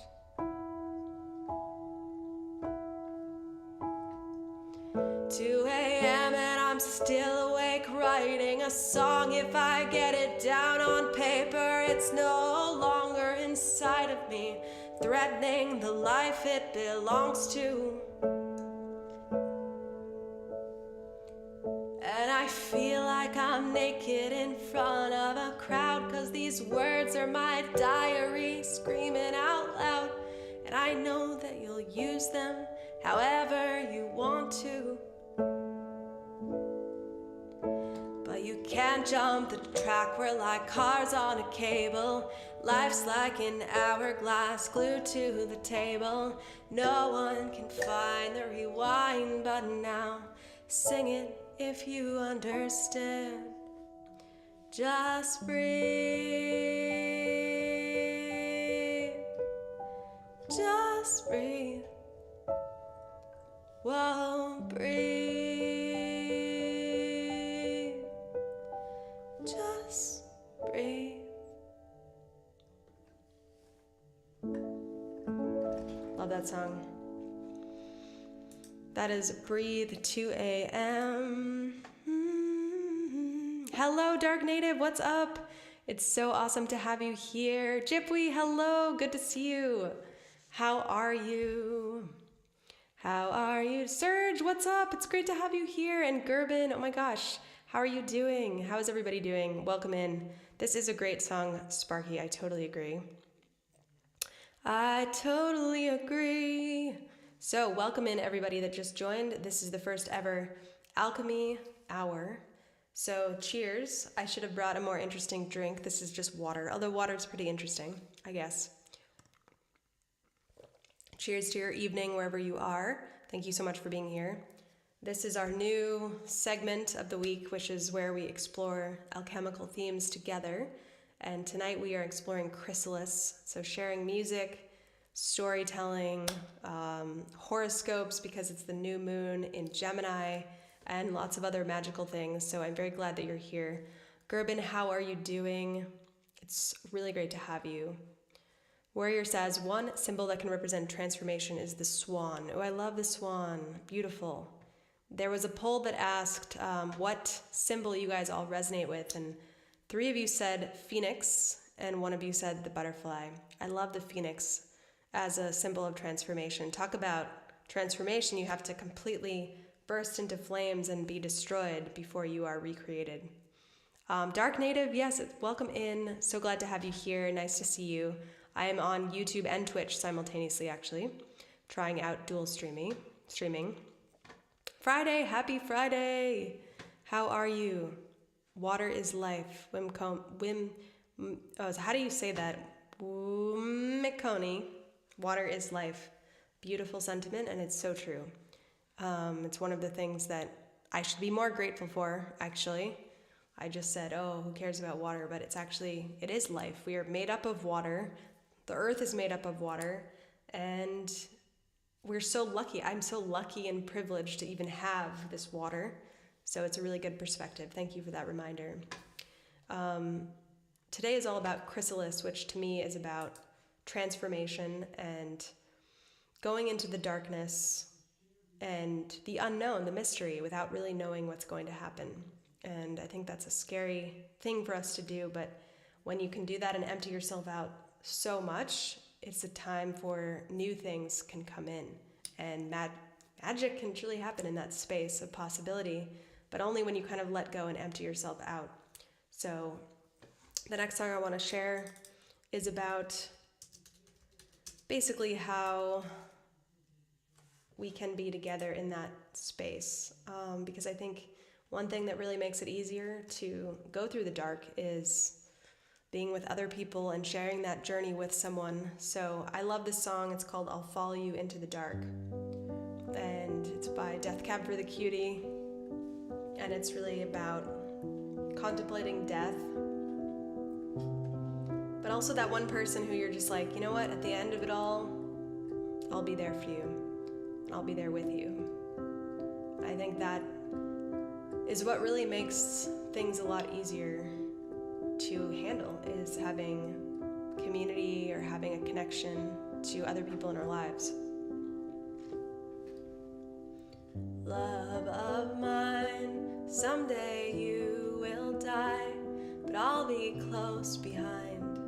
2 a.m. and I'm still awake writing a song. If I get it down on paper, it's no longer inside of me, threatening the life it belongs to. And I feel like I'm naked in front of a crowd, 'cause these words are my diary screaming out loud. And I know that you'll use them however you want to. But you can't jump the track, we're like cars on a cable. Life's like an hourglass glued to the table. No one can find the rewind button now. Sing it if you understand. Just breathe. Just breathe. Whoa, breathe. Just breathe. Love that song. That is Breathe, 2 a.m. Hello, Dark Native, what's up? It's so awesome to have you here. Jipwee, hello, good to see you. How are you? How are you? Serge, what's up? It's great to have you here. And Gerben, oh my gosh, how are you doing? How is everybody doing? Welcome in. This is a great song, Sparky, I totally agree. I totally agree. So welcome in everybody that just joined. This is the first ever Alchemy hour. So cheers. I should have brought a more interesting drink. This is just water, although water is pretty interesting, I guess. Cheers to your evening wherever you are. Thank you so much for being here. This is our new segment of the week, which is where we explore alchemical themes together. And tonight we are exploring Chrysalis, so sharing music, storytelling, horoscopes because it's the new moon in Gemini, and lots of other magical things. So I'm very glad that you're here. Gerben, how are you doing? It's really great to have you. Warrior says, one symbol that can represent transformation is the swan. Oh, I love the swan. Beautiful. There was a poll that asked what symbol you guys all resonate with, and 3 of you said phoenix, and 1 of you said the butterfly. I love the phoenix as a symbol of transformation. Talk about transformation. You have to completely burst into flames and be destroyed before you are recreated. Dark Native, yes, welcome in. So glad to have you here. Nice to see you. I am on YouTube and Twitch simultaneously, actually, trying out dual streaming. Friday, happy Friday. How are you? Water is life. How do you say that? Mikoni, water is life. Beautiful sentiment, and it's so true. It's one of the things that I should be more grateful for, actually. I just said, oh, who cares about water? But it is life. We are made up of water. The earth is made up of water. And we're so lucky. I'm so lucky and privileged to even have this water. So it's a really good perspective. Thank you for that reminder. Today is all about Chrysalis, which to me is about transformation and going into the darkness and the unknown, the mystery, without really knowing what's going to happen. And I think that's a scary thing for us to do, but when you can do that and empty yourself out so much, it's a time for new things can come in. And magic can truly happen in that space of possibility, but only when you kind of let go and empty yourself out. So the next song I want to share is about basically how we can be together in that space. Because I think one thing that really makes it easier to go through the dark is being with other people and sharing that journey with someone. So I love this song. It's called I'll Follow You Into the Dark. And it's by Death Cab for the Cutie. And it's really about contemplating death. But also that one person who you're just like, you know what, at the end of it all, I'll be there for you. And I'll be there with you. I think that is what really makes things a lot easier to handle, is having community or having a connection to other people in our lives. Love of mine, someday you will die, but I'll be close behind.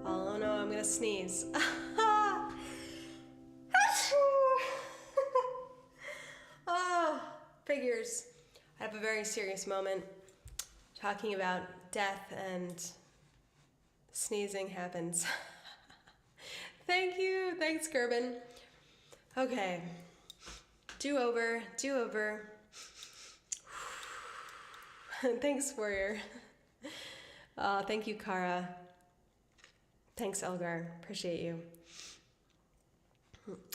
Oh no, I'm gonna sneeze. Oh, figures. I have a very serious moment talking about death, and sneezing happens. Thank you. Thanks, Gerben. Okay. Do over. Thanks, Warrior. Thank you, Kara. Thanks, Elgar. Appreciate you.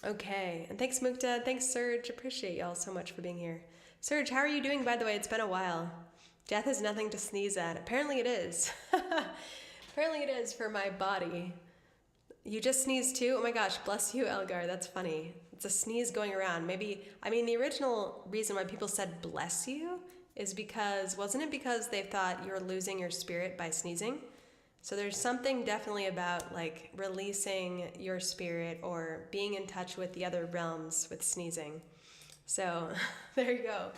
Okay. And thanks, Mukta. Thanks, Serge. Appreciate y'all so much for being here. Serge, how are you doing, by the way? It's been a while. Death is nothing to sneeze at. Apparently it is. Apparently it is for my body. You just sneezed too? Oh my gosh, bless you, Elgar. That's funny. It's a sneeze going around. The original reason why people said bless you is because, wasn't it because they thought you were losing your spirit by sneezing? So there's something definitely about like releasing your spirit or being in touch with the other realms with sneezing. So there you go.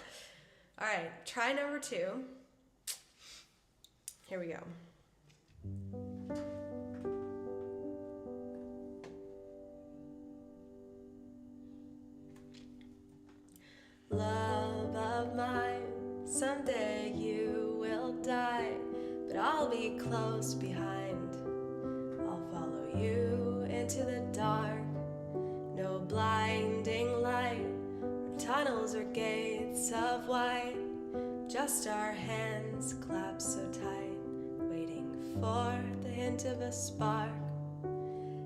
All right, try number 2. Here we go. Love of mine, someday you will die, but I'll be close behind. I'll follow you into the dark, no blinding light, tunnels or gates of white, just our hands clasped so tight, waiting for the hint of a spark.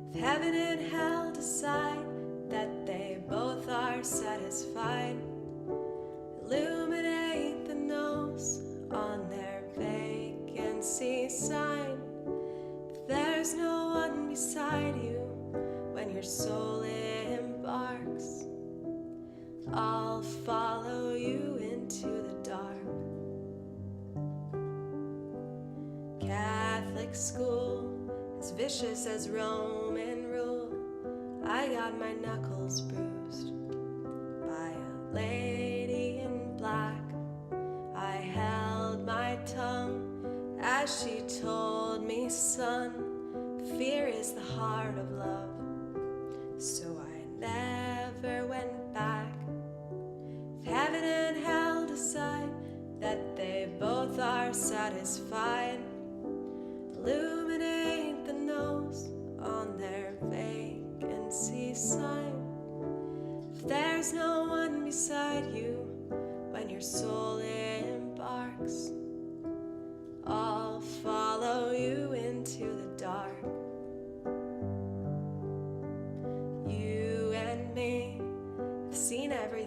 If heaven and hell decide that they both are satisfied, illuminate the nose on their vacancy sign. If there's no one beside you when your soul embarks, I'll follow you into the dark. Catholic school, as vicious as Roman rule, I got my knuckles bruised by a lady in black. I held my tongue as she told me, son, fear is the heart of love. So I never went back. If heaven and hell decide that they both are satisfied, illuminate the nose on their vacancy sign. If there's no one beside you when your soul embarks, I'll follow you into the dark.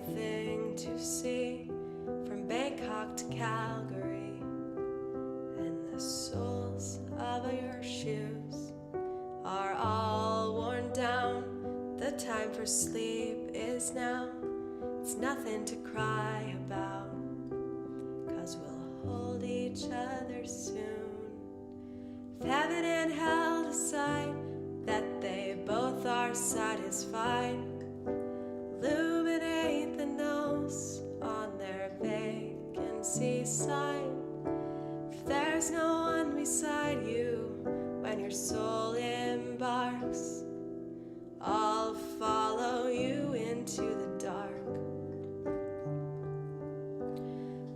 everything to see, from Bangkok to Calgary, and the soles of your shoes are all worn down. The time for sleep is now. It's nothing to cry about, 'cause we'll hold each other soon. If heaven and hell decide that they both are satisfied, illuminate the nose on their vacancy sign. If there's no one beside you when your soul embarks, I'll follow you into the dark.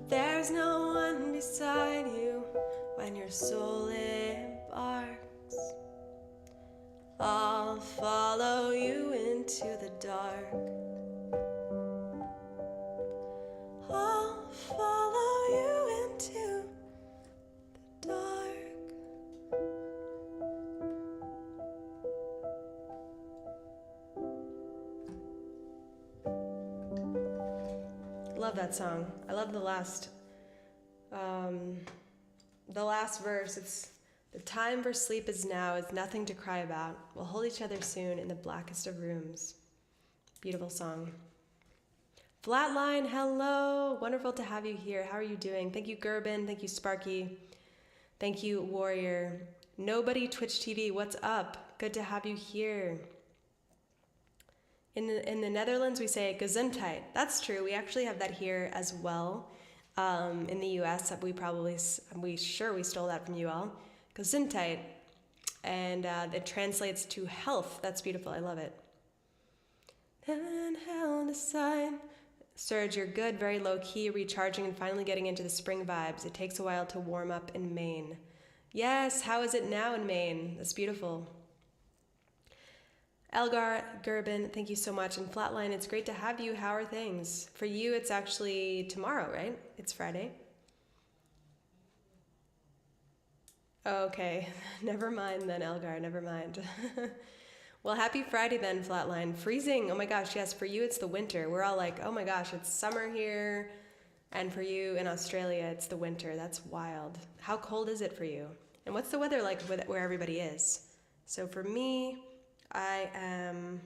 There's no one beside you when your soul embarks, I'll follow you into the dark. I'll follow you into the dark. Love that song. I love the last verse. It's the time for sleep is now, it's nothing to cry about. We'll hold each other soon in the blackest of rooms. Beautiful song. Flatline, hello. Wonderful to have you here. How are you doing? Thank you, Gerben. Thank you, Sparky. Thank you, Warrior. Nobody Twitch TV, what's up? Good to have you here. In the Netherlands, we say Gesundheit. That's true. We actually have that here as well. In the U.S., we stole that from you all. Gesundheit, and it translates to health. That's beautiful. I love it. And held aside. Serge, you're good, very low key, recharging, and finally getting into the spring vibes. It takes a while to warm up in Maine. Yes, how is it now in Maine? That's beautiful. Elgar Gerben, thank you so much. And Flatline, it's great to have you. How are things? For you, it's actually tomorrow, right? It's Friday. Okay, never mind then, Elgar, never mind. Well, happy Friday then, Flatline. Freezing, oh my gosh, yes, for you it's the winter. We're all like, oh my gosh, it's summer here. And for you in Australia, it's the winter. That's wild. How cold is it for you? And what's the weather like where everybody is? So for me, I am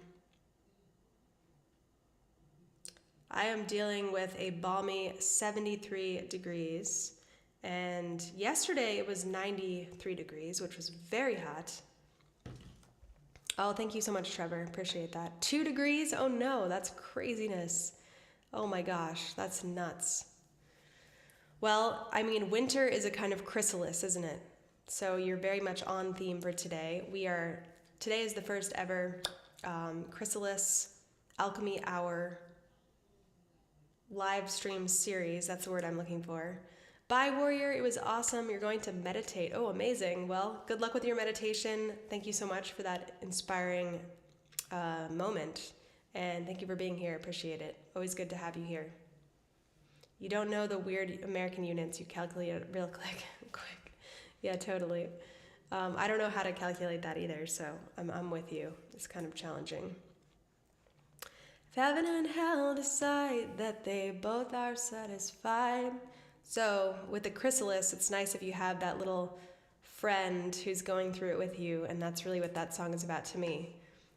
dealing with a balmy 73 degrees. And yesterday it was 93 degrees, which was very hot. Oh, thank you so much, Trevor. Appreciate that. 2 degrees? Oh no, that's craziness. Oh my gosh, that's nuts. Well, I mean, winter is a kind of chrysalis, isn't it? So you're very much on theme for today. Today is the first ever Chrysalis Alchemy Hour live stream series. That's the word I'm looking for. Bye, Warrior. It was awesome. You're going to meditate. Oh, amazing. Well, good luck with your meditation. Thank you so much for that inspiring moment. And thank you for being here. Appreciate it. Always good to have you here. You don't know the weird American units. You calculate it real quick. Yeah, totally. I don't know how to calculate that either, so I'm with you. It's kind of challenging. If heaven and hell decide that they both are satisfied. So with the chrysalis, it's nice if you have that little friend who's going through it with you, and that's really what that song is about to me.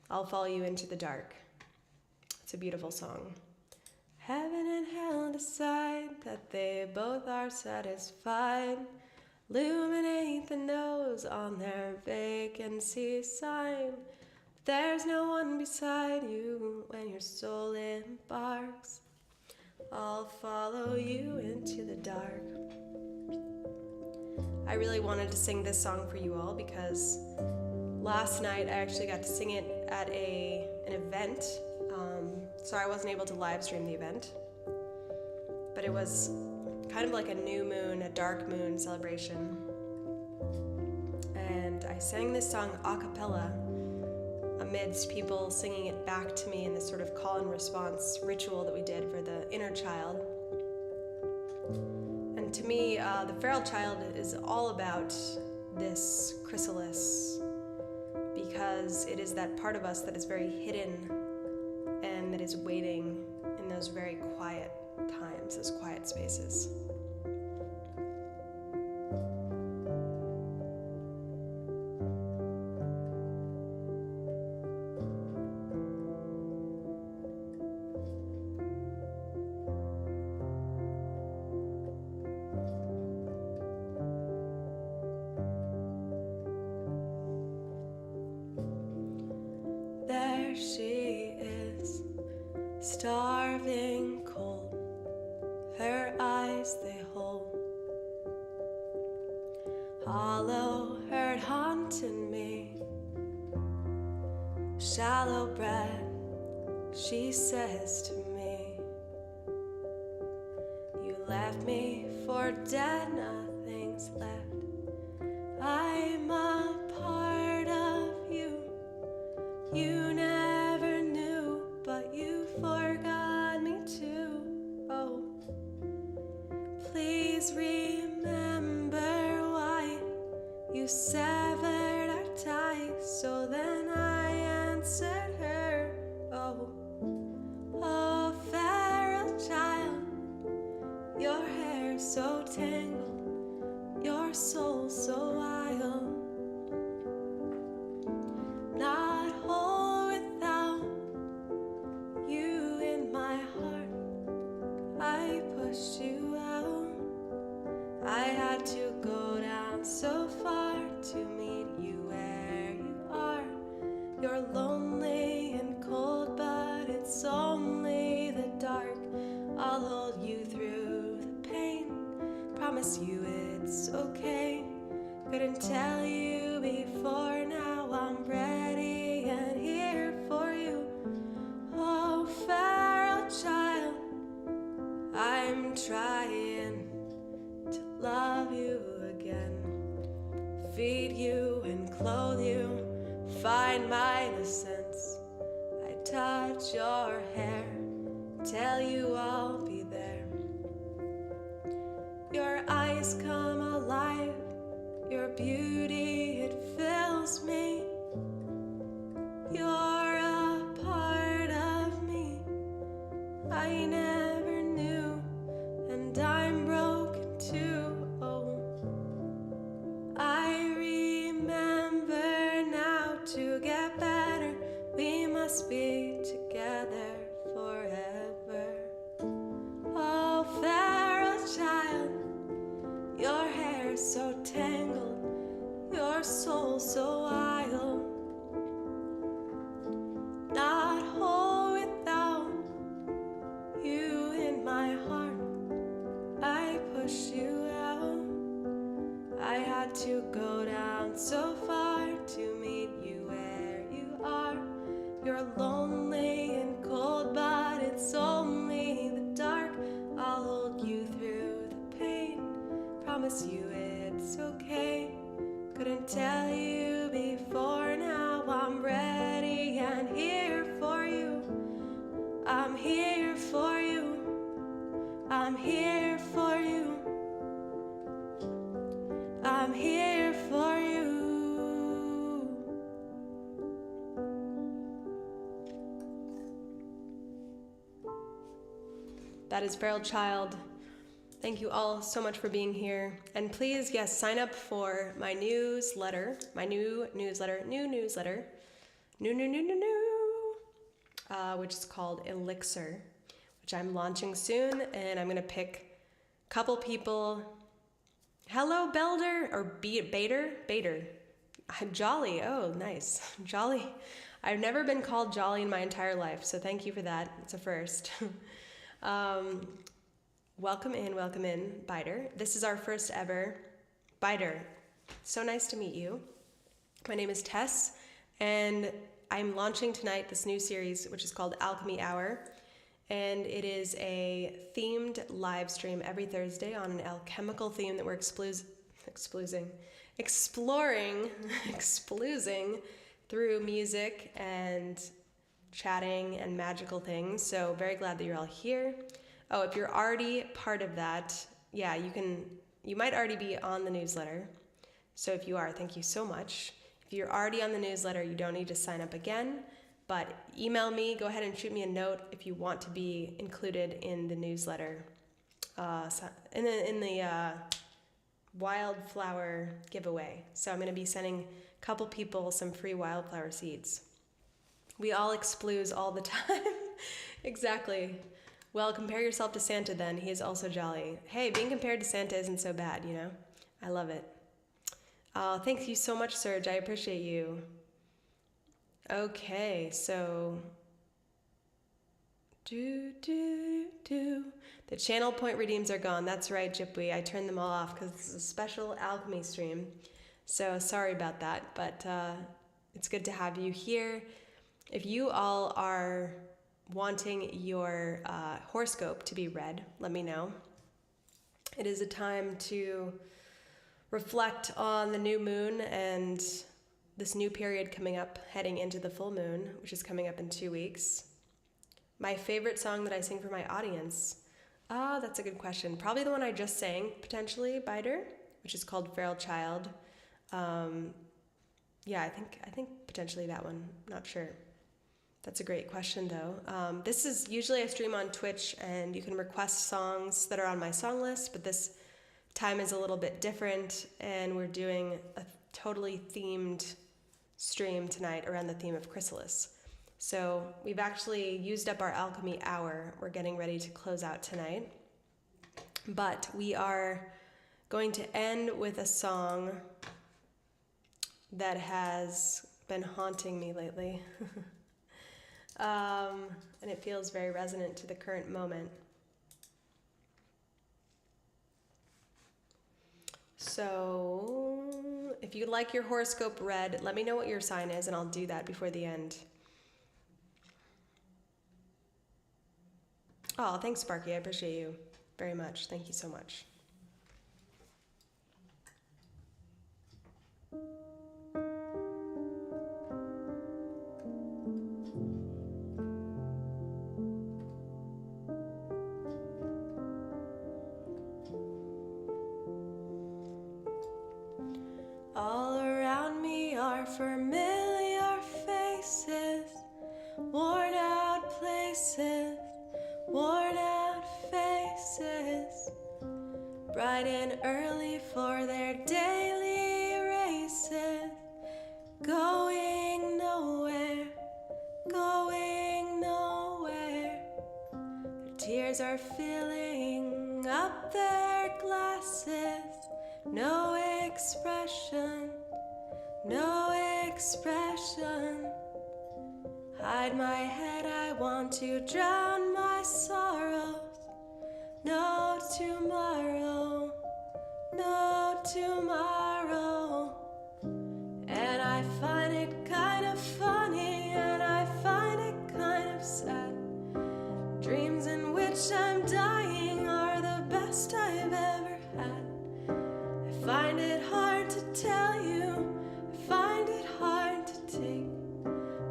I'll follow you into the dark. It's a beautiful song. Heaven and hell decide that they both are satisfied. Illuminate the nose on their vacancy sign. There's no one beside you when your soul embarks. I'll follow you into the dark. I really wanted to sing this song for you all because last night I actually got to sing it at an event. So I wasn't able to live stream the event. But it was kind of like a new moon, a dark moon celebration. And I sang this song a cappella amidst people singing it back to me in this sort of call and response ritual that we did for the inner child. And to me, the feral child is all about this chrysalis because it is that part of us that is very hidden and that is waiting in in those very quiet times, those quiet spaces. There she is, starving cold, her eyes they hold, hollow hurt haunting me, shallow breath, she says to me, you left me for dead, nothing's left, I'm a part of you. You never knew, but you forgot me too. Oh, please remember why you severed our ties. So then I answered her, oh, oh, feral child, your hair so tangled, your soul so wild. Not whole without you in my heart. I pushed you out. I had to go down so far to meet you where you are. You're lonely and cold, but it's only the dark. I'll hold you through the pain. Promise you it's okay. Couldn't tell you before, now I'm ready and here for you. Oh, feral child, I'm trying to love you again. Feed you and clothe you, find my innocence. I touch your hair, tell you I'll be there. Your eyes come alive, your beauty, it fills me. You're a part of me I never knew, and I'm broken too. Oh, I remember now, to get better we must be together forever. Oh, feral child, your hair so tangled, your soul so wild. Not whole without you in my heart. I pushed you out. I had to go down so far to meet you where you are. You're lonely and cold, but it's only the dark. I'll hold you through the pain. Promise you it's okay. Couldn't tell you before, now I'm ready and here for you. I'm here for you. I'm here for you. I'm here for you. That is Feral Child. Thank you all so much for being here. And please, yes, sign up for my newsletter, new, which is called Elixir, which I'm launching soon. And I'm going to pick a couple people. Hello, Belder, or Bader. I'm Jolly. Oh, nice. Jolly. I've never been called Jolly in my entire life, so thank you for that. It's a first. Welcome in, Biter. This is our first ever. Biter, so nice to meet you. My name is Tess, and I'm launching tonight this new series, which is called Alchemy Hour, and it is a themed live stream every Thursday on an alchemical theme that we're exploring through music and chatting and magical things. So very glad that you're all here. Oh, if you're already part of that, yeah, you might already be on the newsletter. So if you are, thank you so much. If you're already on the newsletter, you don't need to sign up again. But email me, go ahead and shoot me a note if you want to be included in the newsletter, in the wildflower giveaway. So I'm going to be sending a couple people some free wildflower seeds. We all explouse all the time. Exactly. Well, compare yourself to Santa then. He is also jolly. Hey, being compared to Santa isn't so bad, you know? I love it. Thank you so much, Serge. I appreciate you. Okay, so... The channel point redeems are gone. That's right, Jipwee. I turned them all off because this is a special alchemy stream. So sorry about that, but it's good to have you here. If you all are wanting your horoscope to be read, let me know. It is a time to reflect on the new moon and this new period coming up, heading into the full moon, which is coming up in 2 weeks. My favorite song that I sing for my audience, that's a good question. Probably the one I just sang, potentially, Biter, which is called Feral Child. Yeah, I think potentially that one. Not sure. That's a great question, though. This is usually I stream on Twitch, and you can request songs that are on my song list, but this time is a little bit different, and we're doing a totally themed stream tonight around the theme of Chrysalis. So we've actually used up our alchemy hour. We're getting ready to close out tonight. But we are going to end with a song that has been haunting me lately. And it feels very resonant to the current moment. So if you'd like your horoscope read, let me know what your sign is, and I'll do that before the end. Oh, thanks, Sparky. I appreciate you very much. Thank you so much. All around me are familiar faces, worn out places, worn out faces, bright and early for their daily races, going nowhere, going nowhere. Their tears are filling up their glasses, no expression, no expression. Hide my head, I want to drown my sorrows. No tomorrow, no tomorrow. And I find it kind of funny, and I find it kind of sad. Dreams in which I'm dying are the best I've ever had. I find it hard to tell you, I find it hard to take.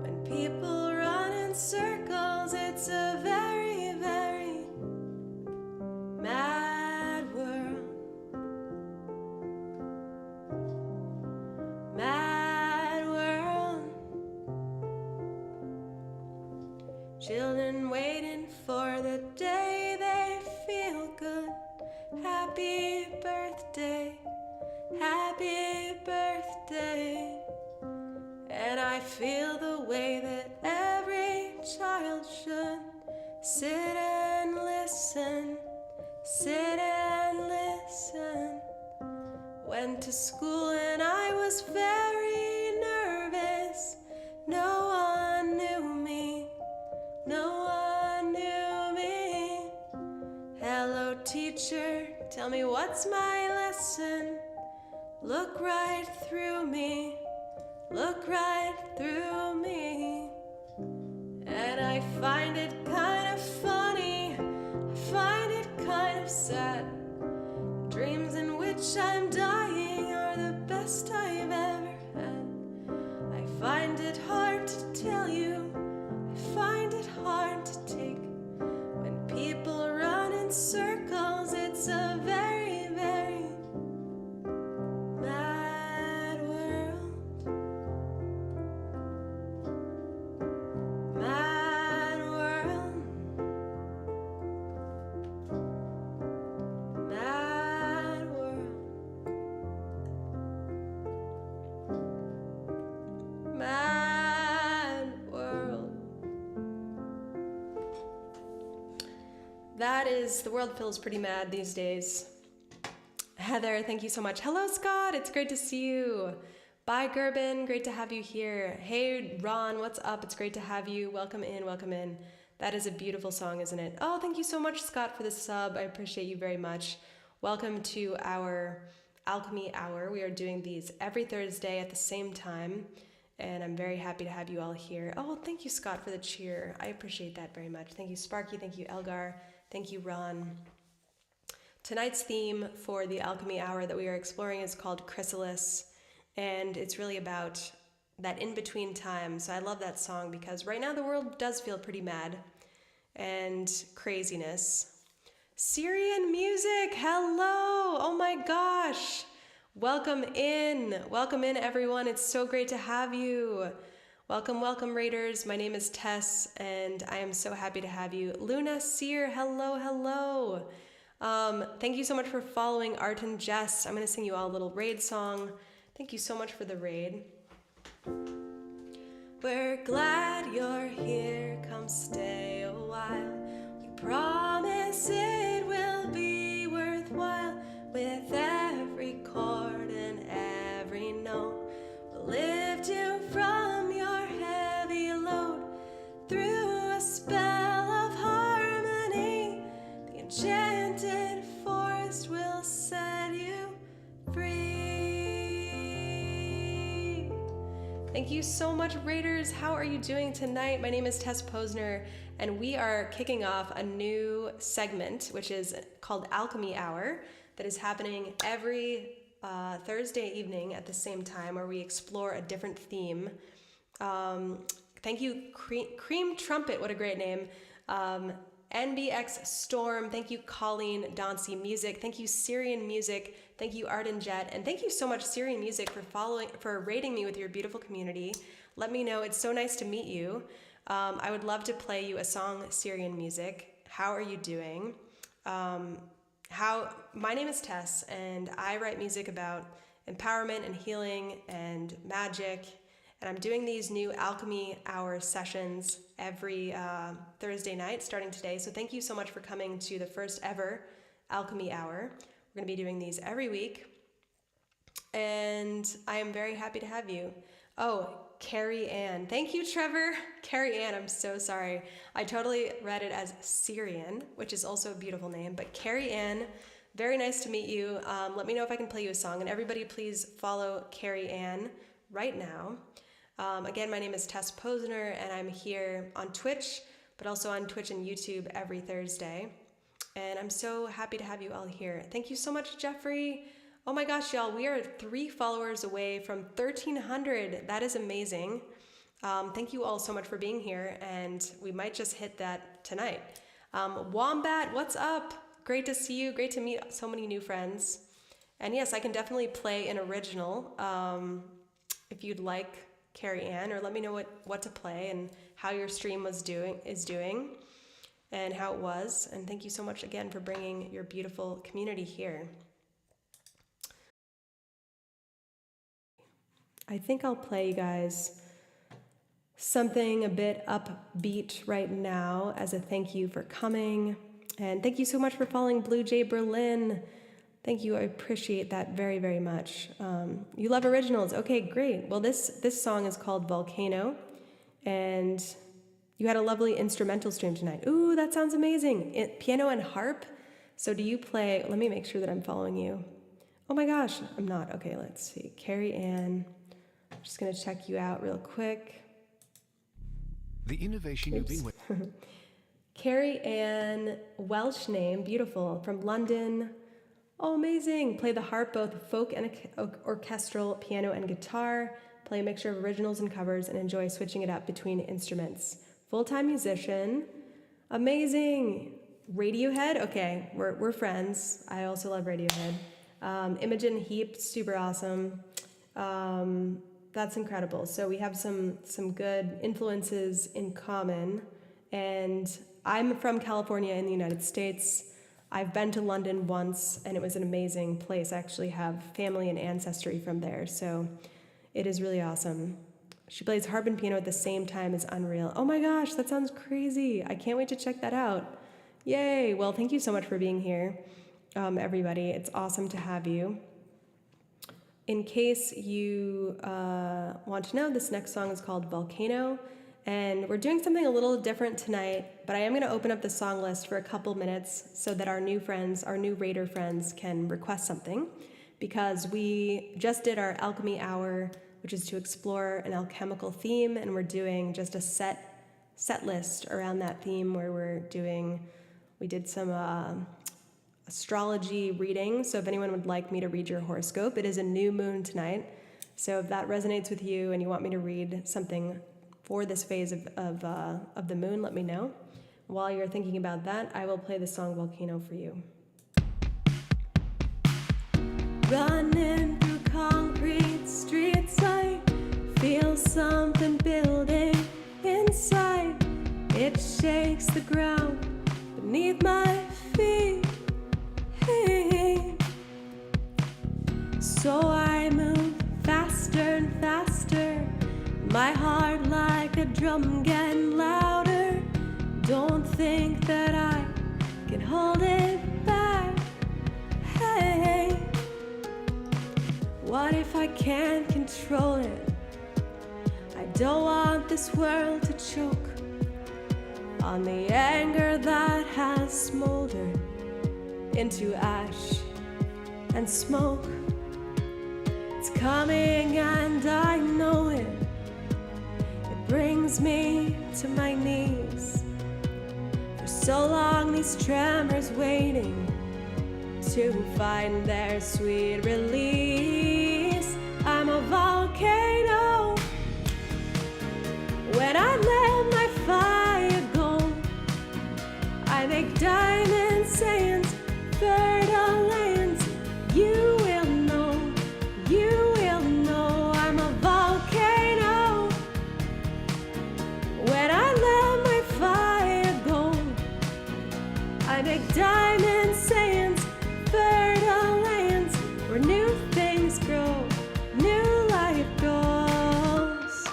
When people run in circles, it's a very, very mad world. Mad world. Children waiting for the day they feel good. Happy birthday, happy birthday. And I feel the way that every child should. Sit and listen, sit and listen. Went to school and I was very nervous. No one knew me, no one knew me. Hello teacher, tell me what's my lesson. Look right through me, look right through me. And I find it kind of funny, I find it kind of sad. Dreams in which I'm dying are the best I've ever had. I find it hard to tell you, I find it hard to take. When people run in circles, it's a very, very mad world. The world feels pretty mad these days. Heather, thank you so much. Hello, Scott. It's great to see you. Bye, Gerben. Great to have you here. Hey, Ron, what's up? It's great to have you. Welcome in, welcome in. That is a beautiful song, isn't it? Oh, thank you so much, Scott, for the sub. I appreciate you very much. Welcome to our Alchemy Hour. We are doing these every Thursday at the same time, and I'm very happy to have you all here. Oh, thank you, Scott, for the cheer. I appreciate that very much. Thank you, Sparky. Thank you, Elgar. Thank you, Ron. Tonight's theme for the Alchemy Hour that we are exploring is called Chrysalis, and it's really about that in-between time. So I love that song because right now the world does feel pretty mad and craziness. Syrian music, hello! Oh my gosh! Welcome in, everyone. It's so great to have you. Welcome, Raiders. My name is Tess, and I am so happy to have you. Luna Sear, hello. Thank you so much for following Art and Jess. I'm going to sing you all a little raid song. Thank you so much for the raid. We're glad you're here. Come stay a while. We promise it will be worthwhile. With every chord and every note, we'll lift you from your heavy load. Through a spell of harmony, the enchanted forest will set you free. Thank you so much, Raiders. How are you doing tonight? My name is Tess Posner, and we are kicking off a new segment, which is called Alchemy Hour, that is happening every Thursday evening at the same time, where we explore a different theme. Thank you, Cream Trumpet, what a great name. NBX Storm, thank you, Colleen Dauncey Music, thank you, Syrian Music, thank you, Arden Jet, and thank you so much, Syrian Music, for rating me with your beautiful community. Let me know, it's so nice to meet you. I would love to play you a song, Syrian Music. How are you doing? My name is Tess, and I write music about empowerment and healing and magic, and I'm doing these new Alchemy Hour sessions every Thursday night starting today. So thank you so much for coming to the first ever Alchemy Hour. We're going to be doing these every week, and I am very happy to have you. Oh, Carrie Ann. Thank you, Trevor. Carrie Ann, I'm so sorry. I totally read it as Syrian, which is also a beautiful name, but Carrie Ann, very nice to meet you. Let me know if I can play you a song, and everybody please follow Carrie Ann right now. Again, my name is Tess Posner, and I'm here on Twitch, but also on Twitch and YouTube every Thursday. And I'm so happy to have you all here. Thank you so much, Jeffrey. Oh my gosh, y'all, we are 3 followers away from 1,300. That is amazing. Thank you all so much for being here, and we might just hit that tonight. Wombat, what's up? Great to see you. Great to meet so many new friends. And yes, I can definitely play an original if you'd like, Carrie Ann, or let me know what to play and how your stream is doing and how it was. And thank you so much again for bringing your beautiful community here. I think I'll play you guys something a bit upbeat right now as a thank you for coming. And thank you so much for following Blue Jay Berlin. Thank you, I appreciate that very, very much. You love originals, okay, great. Well, this song is called Volcano, and you had a lovely instrumental stream tonight. Ooh, that sounds amazing. Piano and harp? So do you play, let me make sure that I'm following you. Oh my gosh, I'm not. Okay, let's see. Carrie Ann, I'm just gonna check you out real quick. The innovation you've been with. Carrie Ann, Welsh name, beautiful, from London. Oh, amazing. Play the harp, both folk and orchestral, piano and guitar. Play a mixture of originals and covers and enjoy switching it up between instruments. Full-time musician. Amazing. Radiohead? Okay, we're friends. I also love Radiohead. Imogen Heap, super awesome. That's incredible. So we have some good influences in common. And I'm from California in the United States. I've been to London once, and it was an amazing place. I actually have family and ancestry from there, so it is really awesome. She plays harp and piano at the same time as Unreal. Oh my gosh, that sounds crazy. I can't wait to check that out. Yay! Well, thank you so much for being here, everybody. It's awesome to have you. In case you want to know, this next song is called Volcano, and we're doing something a little different tonight, but I am going to open up the song list for a couple minutes so that our new friends, our new Raider friends, can request something, because we just did our Alchemy Hour, which is to explore an alchemical theme, and we're doing just a set list around that theme where we did some astrology reading. So if anyone would like me to read your horoscope, it is a new moon tonight. So if that resonates with you and you want me to read something for this phase of the moon, let me know. While you're thinking about that, I will play the song Volcano for you. Running through concrete streets, I feel something building inside. It shakes the ground beneath my feet. Hey. So I move faster and faster, my heart like a drum getting louder. Don't think that I can hold it back. Hey, what if I can't control it? I don't want this world to choke on the anger that has smoldered into ash and smoke. It's coming and I know it. It brings me to my knees. For so long these tremors waiting to find their sweet release. I'm a volcano. When I let my fire go, I make diamond sands, fertile lands. You will know I'm a volcano. When I let my fire go, I make diamond sands, fertile lands, where new things grow, new life grows.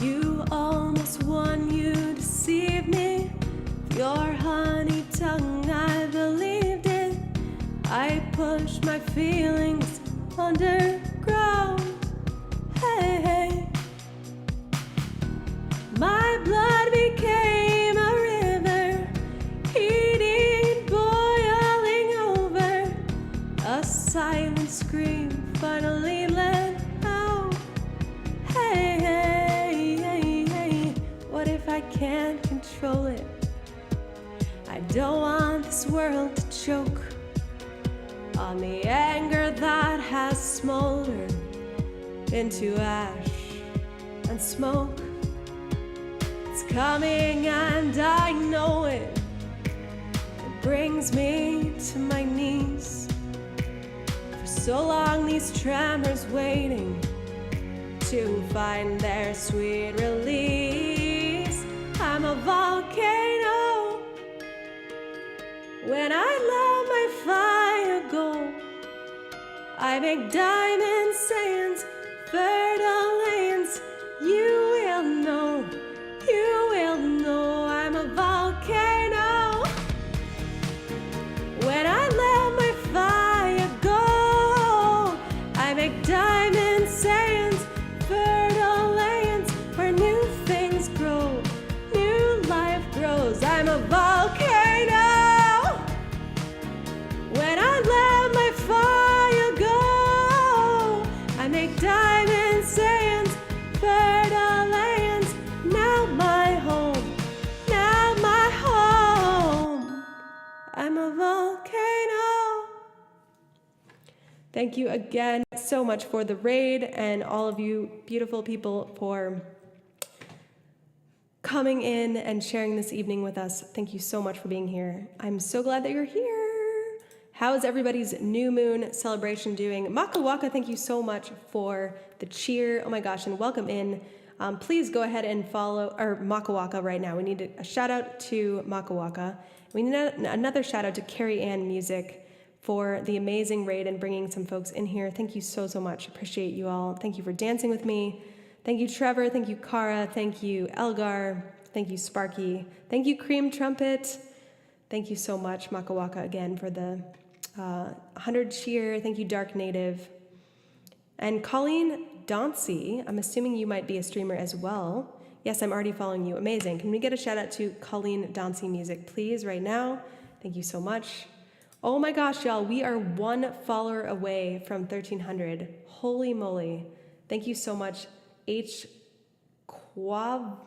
You almost won, you deceived me. Your honey tongue, I believed it. I pushed my feelings underground. Hey, my blood became a river, heating, boiling over. A silent scream finally let out. Hey, what if I can't control it? I don't want this world to choke on the anger that has smoldered into ash and smoke. It's coming and I know it. It brings me to my knees. For so long these tremors waiting to find their sweet release. I'm a volcano. When I let my fire go, I make diamond sands, fertile lands. You will know I'm a volcano. When I let my fire go, I make diamond sands, fertile lands, where new things grow, new life grows. I'm a volcano. When I let my fire go, I make diamond sands, fertile lands. Now my home, now my home. I'm a volcano. Thank you again so much for the raid, and all of you beautiful people for coming in and sharing this evening with us. Thank you so much for being here. I'm so glad that you're here. How is everybody's new moon celebration doing? Maka Waka, thank you so much for the cheer. Oh my gosh, and welcome in. Please go ahead and follow Maka Waka right now. We need a shout out to Maka Waka. We need another shout out to Carrie Ann Music for the amazing raid and bringing some folks in here. Thank you so much. Appreciate you all. Thank you for dancing with me. Thank you, Trevor. Thank you, Kara. Thank you, Elgar. Thank you, Sparky. Thank you, Cream Trumpet. Thank you so much, Makawaka, again, for the 100 cheer. Thank you, Dark Native. And Colleen Dauncey, I'm assuming you might be a streamer as well. Yes, I'm already following you. Amazing. Can we get a shout out to Colleen Dauncey Music, please, right now? Thank you so much. Oh my gosh, y'all, we are 1 follower away from 1,300. Holy moly. Thank you so much, H. Quavoback?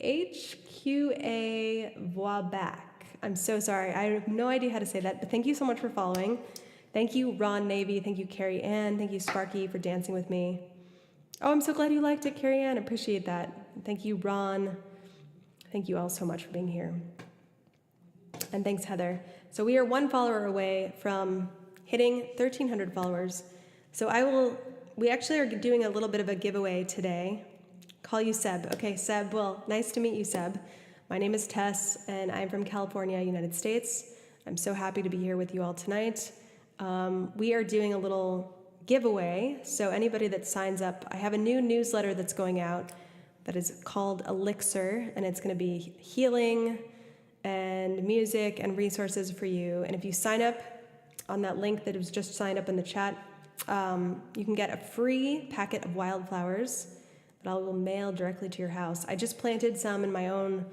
HQA Voaback. I'm so sorry. I have no idea how to say that, but thank you so much for following. Thank you, Ron Navy. Thank you, Carrie Ann. Thank you, Sparky, for dancing with me. Oh, I'm so glad you liked it, Carrie Ann. Appreciate that. Thank you, Ron. Thank you all so much for being here. And thanks, Heather. So we are 1 follower away from hitting 1,300 followers. So we actually are doing a little bit of a giveaway today. Call you Seb. Okay, Seb, well, nice to meet you, Seb. My name is Tess, and I'm from California, United States. I'm so happy to be here with you all tonight. We are doing a little giveaway, so anybody that signs up, I have a new newsletter that's going out that is called Elixir, and it's going to be healing and music and resources for you. And if you sign up on that link that was just signed up in the chat, you can get a free packet of wildflowers that I will mail directly to your house. I just planted some in my own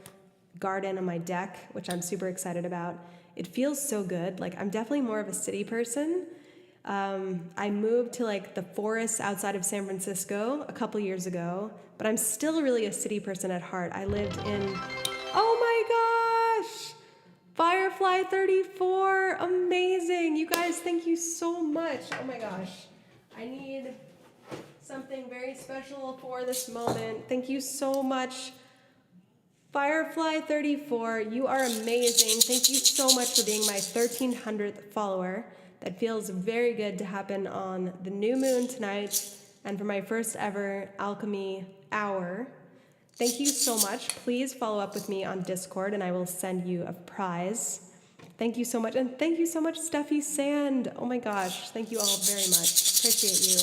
garden on my deck, which I'm super excited about. It feels so good. Like, I'm definitely more of a city person. I moved to like the forests outside of San Francisco a couple years ago, but I'm still really a city person at heart. I lived in, oh my gosh, Firefly 34, amazing. You guys, thank you so much. Oh my gosh, I need something very special for this moment. Thank you so much. Firefly 34, you are amazing. Thank you so much for being my 1,300th follower. That feels very good to happen on the new moon tonight and for my first ever Alchemy hour. Thank you so much. Please follow up with me on Discord and I will send you a prize. Thank you so much. And thank you so much, Steffi Sand. Oh my gosh. Thank you all very much. Appreciate you.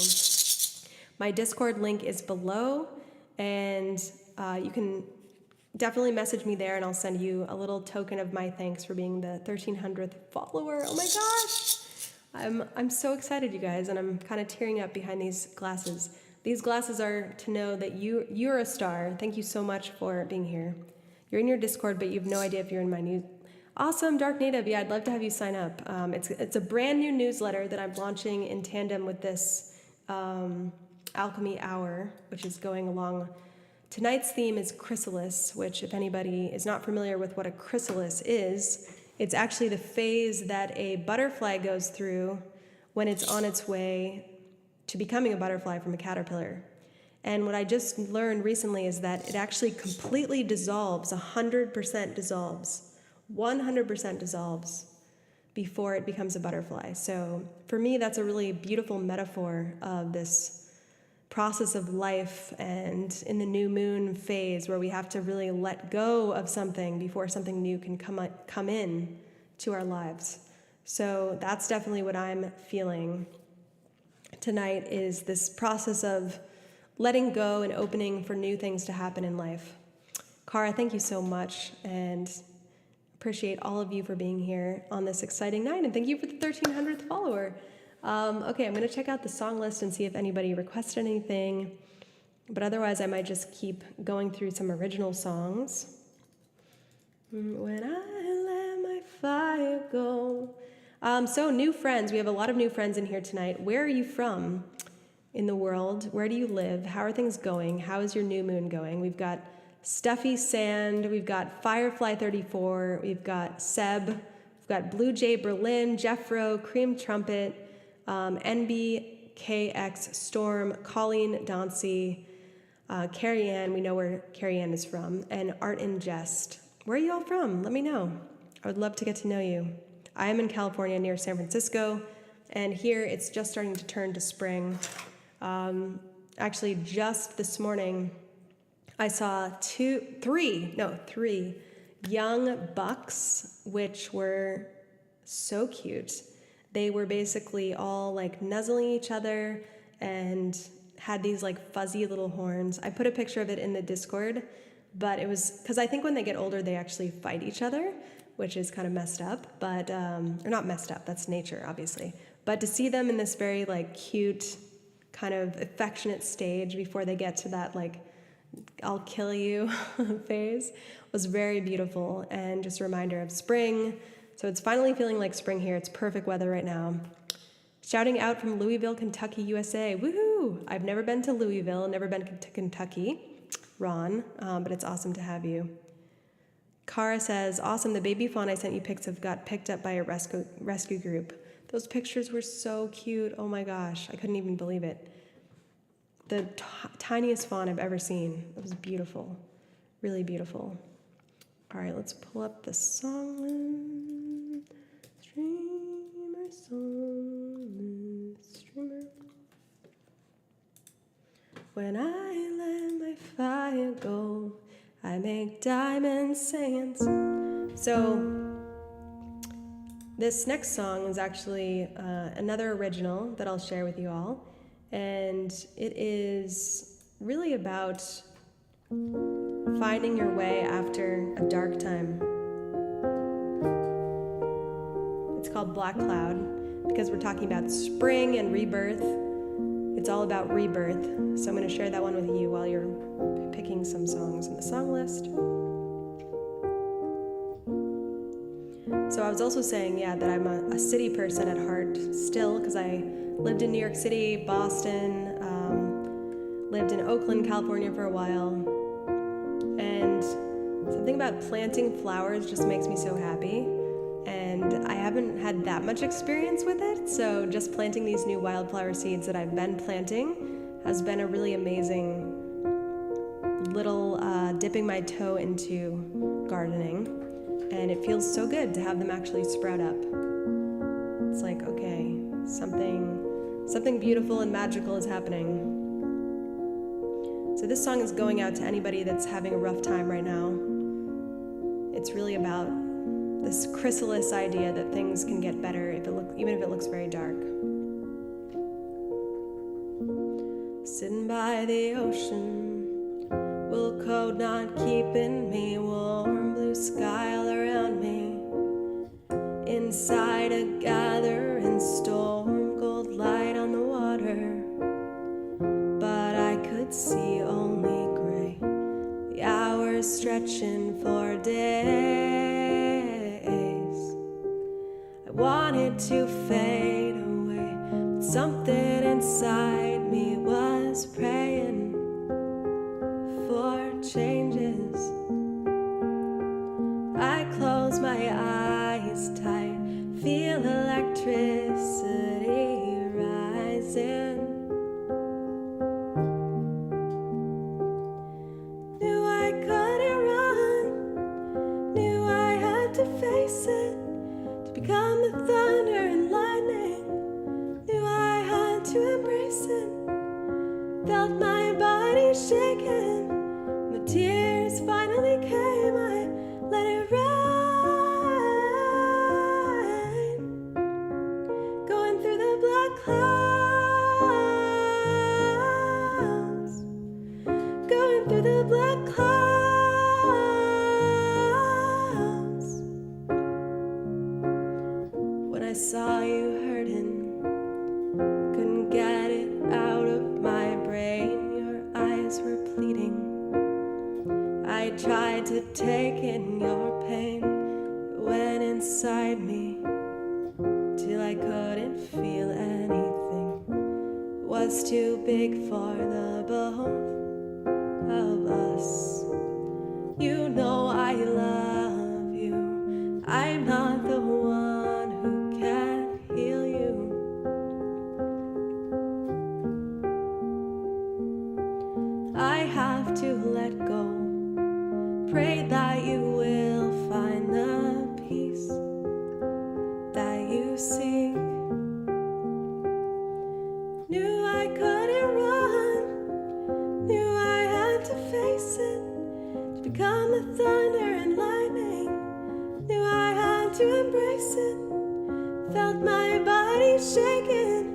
My Discord link is below, and you can definitely message me there and I'll send you a little token of my thanks for being the 1,300th follower. Oh my gosh. I'm so excited, you guys, and I'm kind of tearing up behind these glasses. These glasses are to know that you're a star. Thank you so much for being here. You're in your Discord, but you have no idea if you're in my news. Awesome, Dark Native. Yeah, I'd love to have you sign up. It's a brand new newsletter that I'm launching in tandem with this Alchemy Hour, which is going along. Tonight's theme is Chrysalis, which, if anybody is not familiar with what a chrysalis is, it's actually the phase that a butterfly goes through when it's on its way to becoming a butterfly from a caterpillar. And what I just learned recently is that it actually completely dissolves, 100% dissolves, 100% dissolves before it becomes a butterfly. So for me, that's a really beautiful metaphor of this process of life and in the new moon phase where we have to really let go of something before something new can come in to our lives. So that's definitely what I'm feeling tonight, is this process of letting go and opening for new things to happen in life. Cara, thank you so much, and appreciate all of you for being here on this exciting night, and thank you for the 1,300th follower. Okay, I'm going to check out the song list and see if anybody requested anything, but otherwise I might just keep going through some original songs. When I let my fire go. So new friends, we have a lot of new friends in here tonight. Where are you from in the world? Where do you live? How are things going? How is your new moon going? We've got Steffi Sand, we've got Firefly 34, we've got Seb, we've got Blue Jay Berlin, Jeffro, Cream Trumpet, NBKX Storm, Colleen Dauncey, Carrie Ann, we know where Carrie Ann is from, and Art in Jest. Where are you all from? Let me know. I would love to get to know you. I am in California near San Francisco, and here it's just starting to turn to spring. Actually, just this morning, I saw three young bucks, which were so cute. They were basically all like nuzzling each other and had these like fuzzy little horns. I put a picture of it in the Discord, but it was because I think when they get older, they actually fight each other, which is kind of messed up, but, or not messed up, that's nature, obviously. But to see them in this very like cute, kind of affectionate stage before they get to that like, I'll kill you phase was very beautiful and just a reminder of spring. So it's finally feeling like spring here. It's perfect weather right now. Shouting out from Louisville, Kentucky, USA. Woohoo! I've never been to Louisville, never been to Kentucky, Ron, but it's awesome to have you. Kara says, awesome, the baby fawn I sent you pics of got picked up by a rescue group. Those pictures were so cute. Oh my gosh, I couldn't even believe it. The tiniest fawn I've ever seen. It was beautiful, really beautiful. All right, let's pull up the song. Streamer song, streamer. When I let my fire go, I make diamond sands. So this next song is actually another original that I'll share with you all. And it is really about finding your way after a dark time. It's called Black Cloud because we're talking about spring and rebirth. It's all about rebirth. So I'm going to share that one with you while you're picking some songs in the song list. So I was also saying, yeah, that I'm a city person at heart still because I lived in New York City, Boston, lived in Oakland, California for a while. And something about planting flowers just makes me so happy. And I haven't had that much experience with it, so just planting these new wildflower seeds that I've been planting has been a really amazing little dipping my toe into gardening. And it feels so good to have them actually sprout up. It's like, okay, something beautiful and magical is happening. So this song is going out to anybody that's having a rough time right now. It's really about this chrysalis idea that things can get better even if it looks very dark. Sitting by the ocean, will cold not keeping me warm, blue sky all around me, inside a gathering storm, gold light on the water, but I could see only gray, the hours stretching for days. I wanted to fade away, but something inside me was praying for changes. I close my eyes tight, feel electricity rising. Knew I couldn't run, knew I had to face it, to become the thunder and lightning. Knew I had to embrace it, felt my body shaking. The tears finally came, I let it rain. Going through the black clouds, going through the black clouds. When I saw you hurting, couldn't get it out of my brain, your eyes were pleading. I tried to take in your pain, it went inside me till I couldn't feel anything. It was too big for the both of us. You know I love you, I'm not the one who can heal you. I have to let go, pray that you will find the peace that you seek. Knew I couldn't run, knew I had to face it, to become the thunder and lightning. Knew I had to embrace it, felt my body shaking.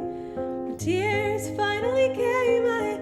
The tears finally came, I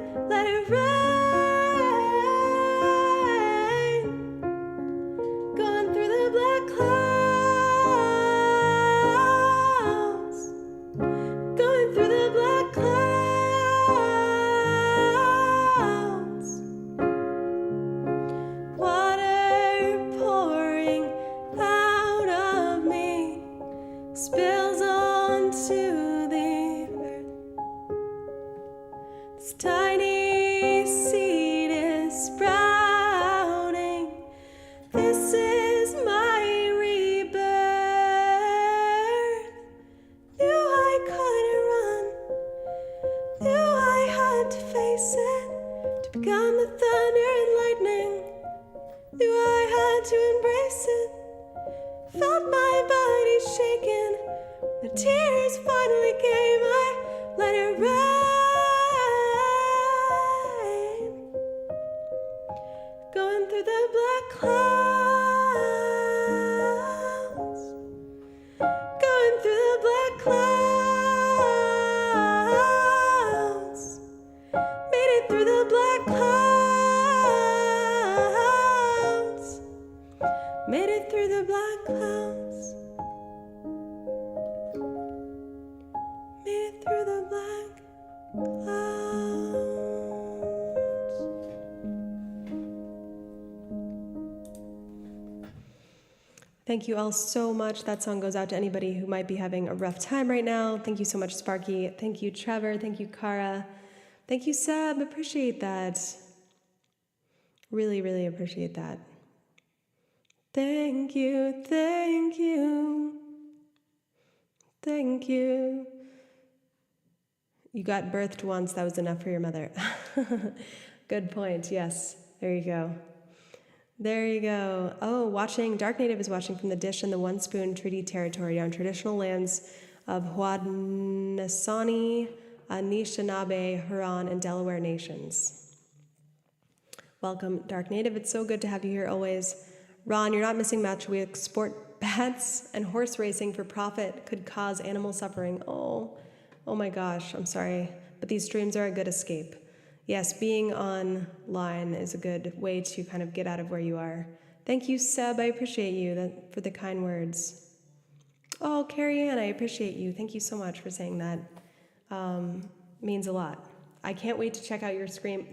Tears finally came, I let it rain. Going through the black clouds. Going through the black clouds. Made it through the black clouds. Made it through the black clouds. Made it through the black clouds. Thank you all so much. That song goes out to anybody who might be having a rough time right now. Thank you so much, Sparky. Thank you, Trevor. Thank you, Kara. Thank you, Seb. Appreciate that. Really, really appreciate that. Thank you, thank you, thank you. You got birthed once, that was enough for your mother. Good point, yes. There you go. There you go. Oh, Dark Native is watching from the Dish and the One Spoon Treaty Territory on traditional lands of Haudenosaunee, Anishinaabe, Huron, and Delaware nations. Welcome, Dark Native. It's so good to have you here always. Ron, you're not missing much. We export bats and horse racing for profit could cause animal suffering. Oh my gosh, I'm sorry. But these streams are a good escape. Yes, being online is a good way to kind of get out of where you are. Thank you, Seb. I appreciate you for the kind words. Oh, Carrie Ann, I appreciate you. Thank you so much for saying that. Means a lot. I can't wait to check out your stream.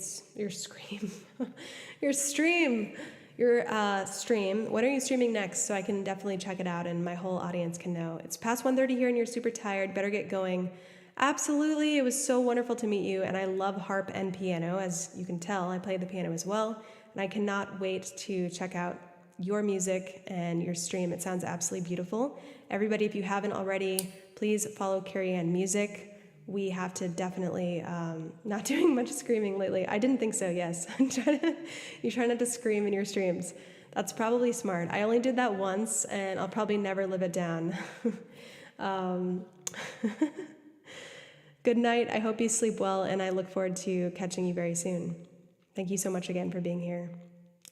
When are you streaming next? So I can definitely check it out and my whole audience can know. It's past 1:30 here and you're super tired. Better get going. Absolutely. It was so wonderful to meet you. And I love harp and piano. As you can tell, I play the piano as well. And I cannot wait to check out your music and your stream. It sounds absolutely beautiful. Everybody, if you haven't already, please follow Carrie Ann Music. We have to definitely, not doing much screaming lately. I didn't think so, yes. You try not to scream in your streams. That's probably smart. I only did that once, and I'll probably never live it down. Good night. I hope you sleep well, and I look forward to catching you very soon. Thank you so much again for being here.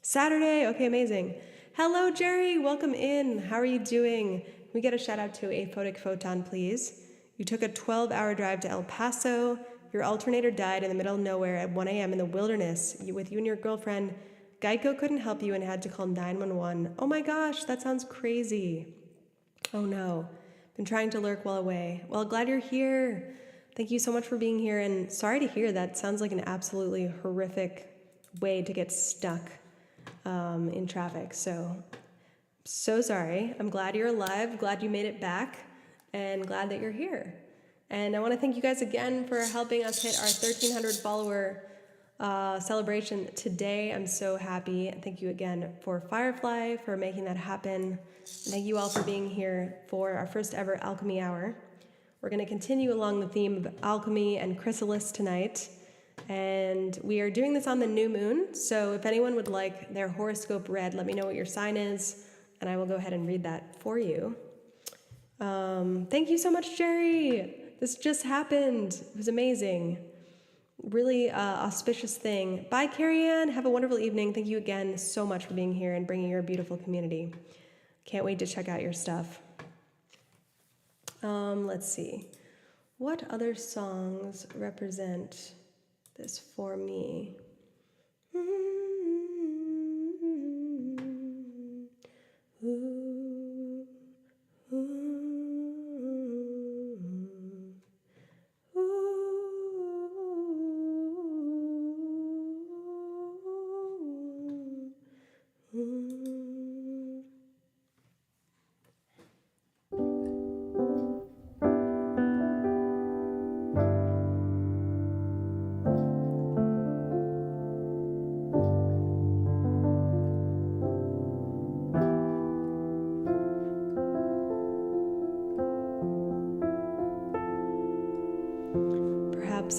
Saturday. Okay, amazing. Hello, Jerry. Welcome in. How are you doing? Can we get a shout out to a Photic Photon, please? You took a 12-hour drive to El Paso. Your alternator died in the middle of nowhere at 1 a.m. in the wilderness. With you and your girlfriend, Geico couldn't help you and had to call 911. Oh my gosh, that sounds crazy. Oh no. Been trying to lurk while away. Well, glad you're here. Thank you so much for being here, and sorry to hear that. Sounds like an absolutely horrific way to get stuck in traffic. So sorry. I'm glad you're alive, glad you made it back, and glad that you're here. And I want to thank you guys again for helping us hit our 1,300 follower celebration today. I'm so happy. Thank you again for Firefly for making that happen. And thank you all for being here for our first ever Alchemy Hour. We're going to continue along the theme of alchemy and Chrysalis tonight. And we are doing this on the new moon. So if anyone would like their horoscope read, let me know what your sign is, and I will go ahead and read that for you. Thank you so much, Jerry. This just happened. It was amazing. Really auspicious thing. Bye, Carrie Ann. Have a wonderful evening. Thank you again so much for being here and bringing your beautiful community. Can't wait to check out your stuff. Let's see. What other songs represent this for me?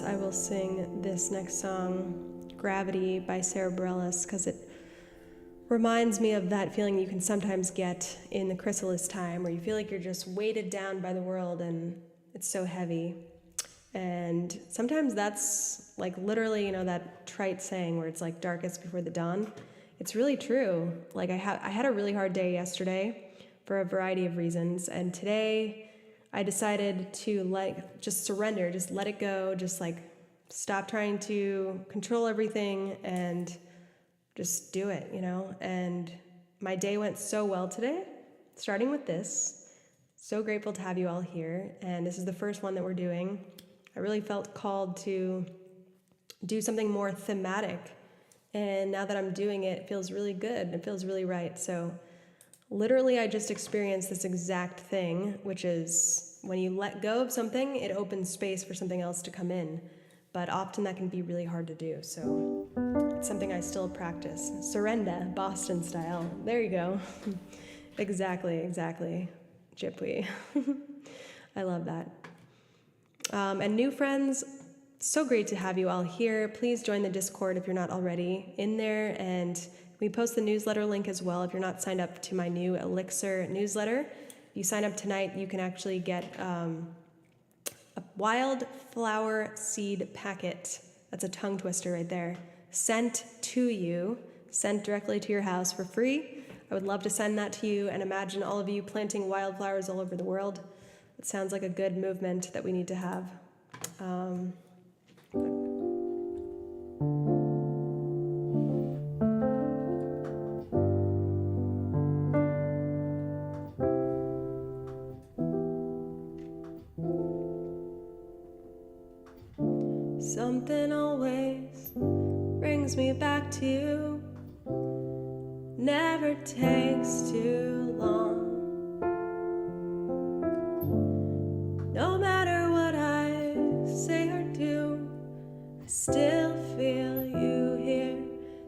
I will sing this next song, Gravity by Sarah Bareilles, because it reminds me of that feeling you can sometimes get in the Chrysalis time, where you feel like you're just weighted down by the world and it's so heavy. And sometimes that's like literally, you know, that trite saying where it's like darkest before the dawn. It's really true. Like I had a really hard day yesterday for a variety of reasons, and today I decided to just surrender, just let it go, just like stop trying to control everything and just do it, you know? And my day went so well today, starting with this. So grateful to have you all here, and this is the first one that we're doing. I really felt called to do something more thematic, and now that I'm doing it, it feels really good. It feels really right. So literally, I just experienced this exact thing, which is when you let go of something, it opens space for something else to come in. But often that can be really hard to do. So it's something I still practice. Surrender, Boston style. There you go. Exactly. Gypsy. I love that. And new friends, so great to have you all here. Please join the Discord if you're not already in there. And we post the newsletter link as well if you're not signed up to my new Elixir newsletter. If you sign up tonight, you can actually get a wildflower seed packet. That's a tongue twister right there. Sent to you, sent directly to your house for free. I would love to send that to you and imagine all of you planting wildflowers all over the world. It sounds like a good movement that we need to have. Something always brings me back to you. Never takes too long. No matter what I say or do, I still feel you here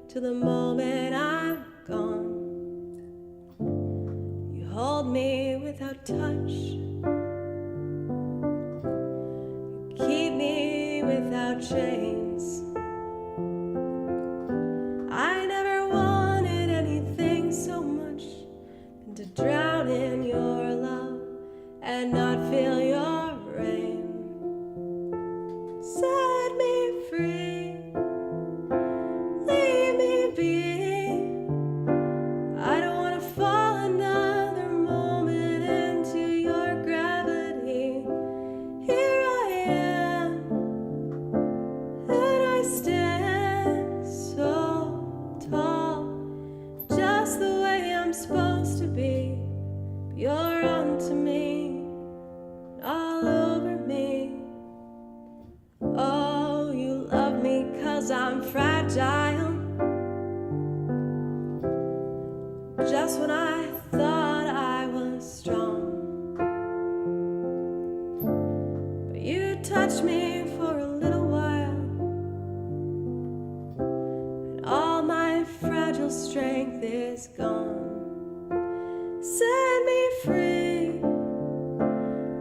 till the moment I'm gone. You hold me without touch. You keep me without chains. I never wanted anything so much than to drown in your love and not feel your rain. Set me free, leave me be. I don't want to fall another moment into your gravity. Here I am, and I stand so tall, just the way I'm supposed to be. You're onto me, all over me. Oh, you love me 'cause I'm fragile. Just when I thought I was strong, but you touched me for a little while, and all my fragile strength is gone. Set me free,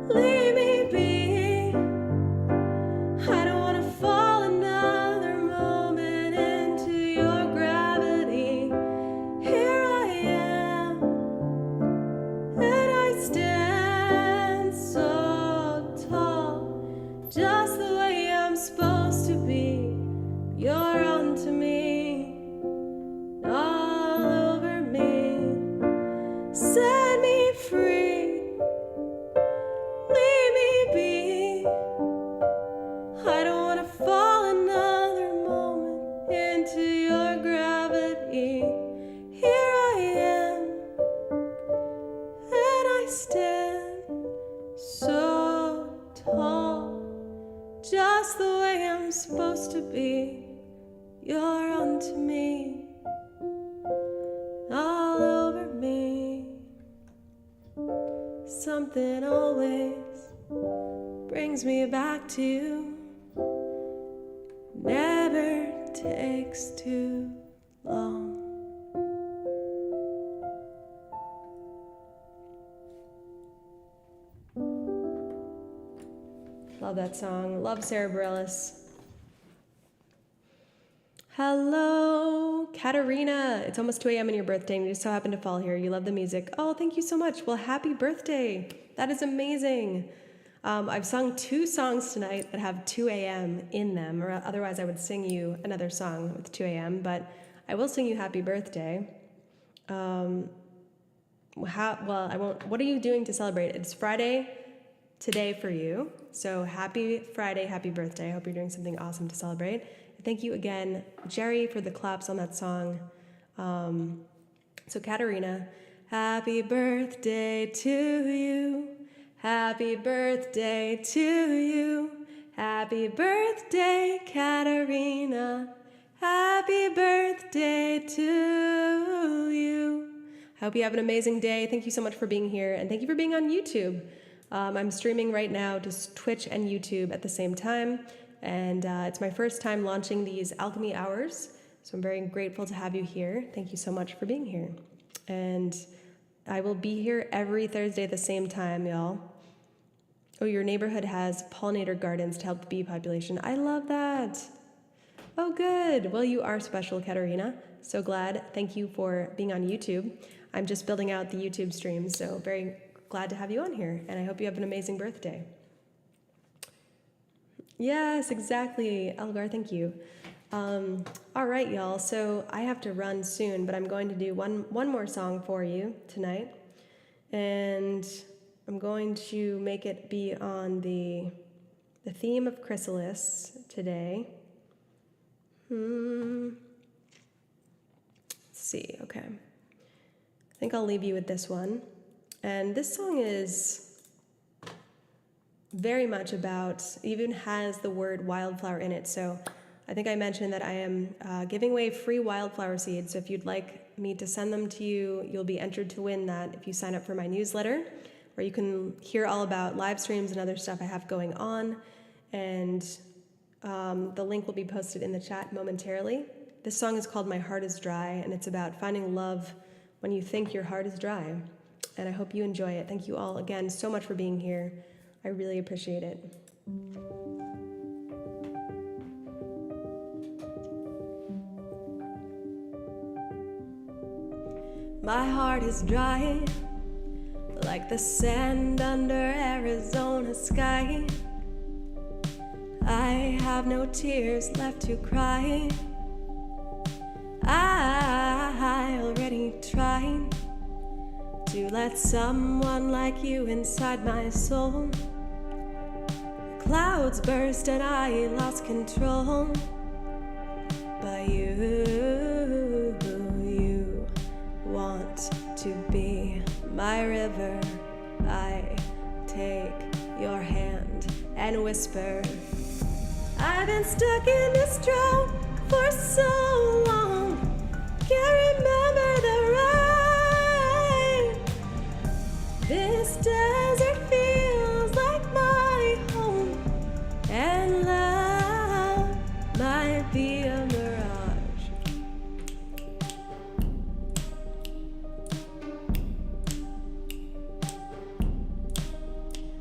leave me be. I don't want to fall another moment into your gravity. Here I am, and I stand so tall, just the way I'm supposed to be. You're onto me, all over me. Set me free, leave me be. I don't want to fall another moment into your gravity. Here I am, and I stand so tall, just the way I'm supposed to be. You're onto me, all over me. Something always brings me back to you. Never takes too long. Love that song. Love Sarah Bareilles. Hello, Katerina. It's almost 2 a.m. on your birthday, and you just so happen to fall here. You love the music. Oh, thank you so much. Well, happy birthday. That is amazing. I've sung 2 songs tonight that have 2 a.m. in them, or otherwise I would sing you another song with 2 a.m., but I will sing you happy birthday. I won't. What are you doing to celebrate? It's Friday today for you. So happy Friday, happy birthday. I hope you're doing something awesome to celebrate. Thank you again, Jerry, for the claps on that song. So Katerina, happy birthday to you. Happy birthday to you. Happy birthday, Katerina. Happy birthday to you. I hope you have an amazing day. Thank you so much for being here, and thank you for being on YouTube. I'm streaming right now to Twitch and YouTube at the same time. And it's my first time launching these Alchemy hours, so I'm very grateful to have you here. Thank you so much for being here. And I will be here every Thursday at the same time, y'all. Oh, your neighborhood has pollinator gardens to help the bee population. I love that. Oh, good. Well, you are special, Katerina. So glad. Thank you for being on YouTube. I'm just building out the YouTube stream, so very glad to have you on here. And I hope you have an amazing birthday. Yes, exactly. Elgar, thank you. All right, y'all. So I have to run soon, but I'm going to do one more song for you tonight. And I'm going to make it be on the theme of Chrysalis today. Let's see. Okay. I think I'll leave you with this one. And this song is very much about, even has the word wildflower in it. So I think I mentioned that I am giving away free wildflower seeds. So if you'd like me to send them to you, you'll be entered to win that if you sign up for my newsletter, where you can hear all about live streams and other stuff I have going on. And the link will be posted in the chat momentarily. This song is called My Heart is Dry, and it's about finding love when you think your heart is dry. And I hope you enjoy it. Thank you all again so much for being here. I really appreciate it. My heart is dry, like the sand under Arizona sky. I have no tears left to cry. I already tried to let someone like you inside my soul. Clouds burst and I lost control. But you want to be my river. I take your hand and whisper, I've been stuck in this drought for so long. Can't remember the rain. This desert feels like my home, and love might be a mirage.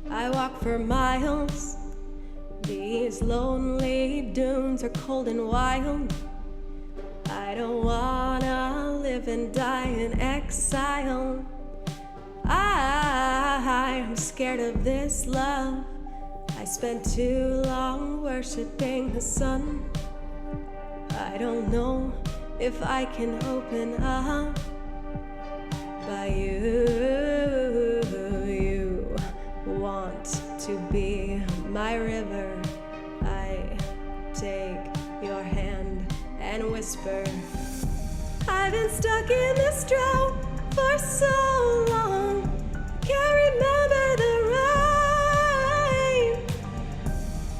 I walk for miles. These lonely dunes are cold and wild. I don't wanna live and die in exile. I'm scared of this love. I spent too long worshiping the sun. I don't know if I can open up. But you want to be my river. I take your hand and whisper, I've been stuck in this drought for so long. Can't remember the rain.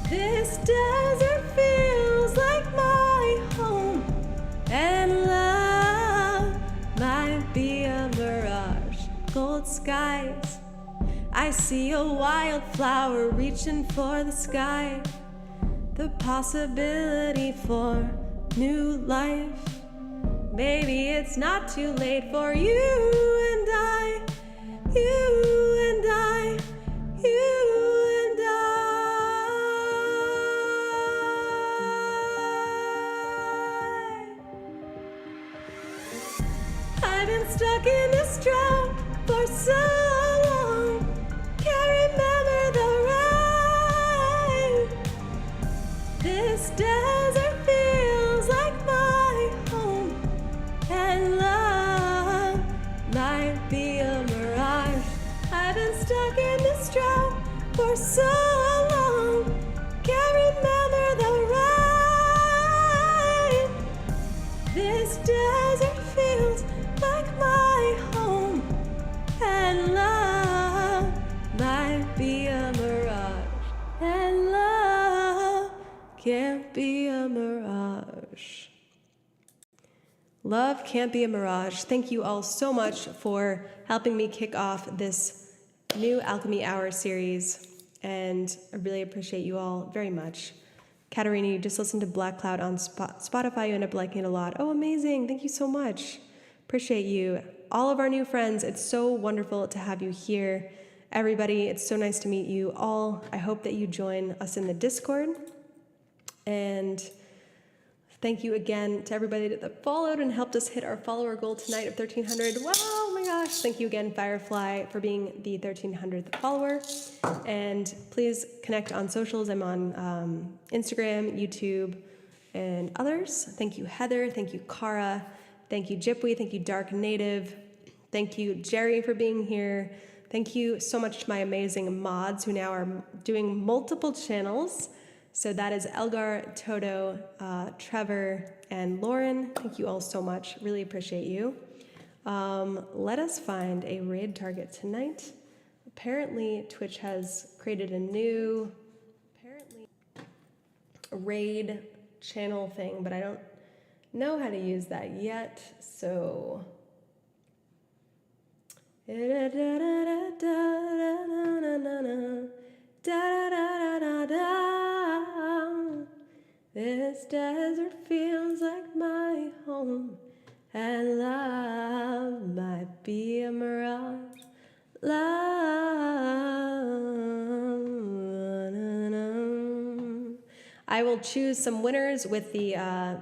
This desert feels like my home, and love might be a mirage. Gold skies, I see a wildflower reaching for the sky. The possibility for new life. Maybe it's not too late for you and I, you and I, you and I. I've been stuck in this drought for so long. Can't remember the rain. This desert feels like my home, and love might be a mirage. I've been stuck in this drought for so long. Can't remember the rain. This desert feels like my home, and love might be a mirage, and love can't be a mirage. Love can't be a mirage. Thank you all so much for helping me kick off this new Alchemy Hour series, and I really appreciate you all very much. Katerina, you just listened to Black Cloud on Spotify. You end up liking it a lot. Oh, amazing. Thank you so much. Appreciate you. All of our new friends, it's so wonderful to have you here. Everybody, it's so nice to meet you all. I hope that you join us in the Discord. And thank you again to everybody that followed and helped us hit our follower goal tonight of 1,300. Wow, oh my gosh. Thank you again, Firefly, for being the 1,300th follower. And please connect on socials. I'm on Instagram, YouTube, and others. Thank you, Heather. Thank you, Kara. Thank you, Jipwe. Thank you, Dark Native. Thank you, Jerry, for being here. Thank you so much to my amazing mods who now are doing multiple channels. So that is Elgar, Toto, Trevor, and Lauren. Thank you all so much. Really appreciate you. Let us find a raid target tonight. Apparently, Twitch has created a new raid channel thing, but I don't know how to use that yet, so... This desert feels like my home, and love might be a mirage. I will choose some winners with the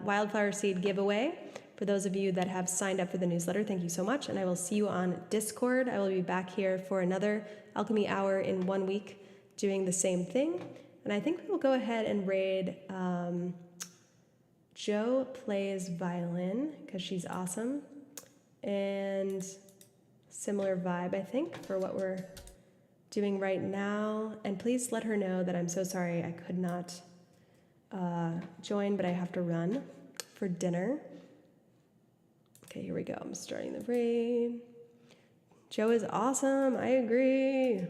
Wildflower Seed giveaway. For those of you that have signed up for the newsletter, thank you so much, and I will see you on Discord. I will be back here for another Alchemy Hour in 1 week doing the same thing. And I think we will go ahead and raid Joe Plays Violin, because she's awesome. And similar vibe, I think, for what we're doing right now. And please let her know that I'm so sorry I could not join, but I have to run for dinner. Okay, here we go. I'm starting the raid. Joe is awesome. I agree.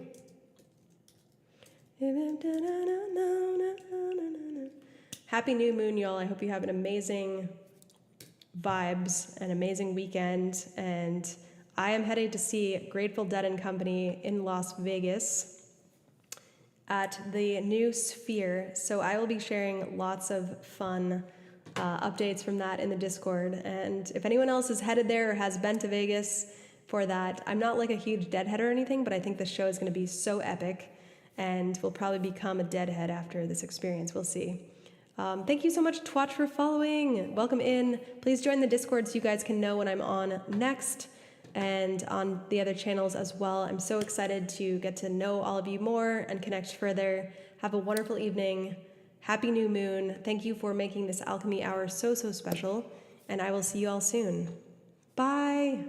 Happy new moon, y'all. I hope you have an amazing vibes, an amazing weekend. And I am headed to see Grateful Dead and Company in Las Vegas at the new Sphere. So I will be sharing lots of fun updates from that in the Discord. And if anyone else is headed there or has been to Vegas for that, I'm not like a huge Deadhead or anything, but I think the show is going to be so epic and will probably become a Deadhead after this experience. We'll see. Thank you so much, Twatch, for following. Welcome in. Please join the Discord so you guys can know when I'm on next and on the other channels as well. I'm so excited to get to know all of you more and connect further. Have a wonderful evening. Happy new moon. Thank you for making this Alchemy Hour so, so special. And I will see you all soon. Bye.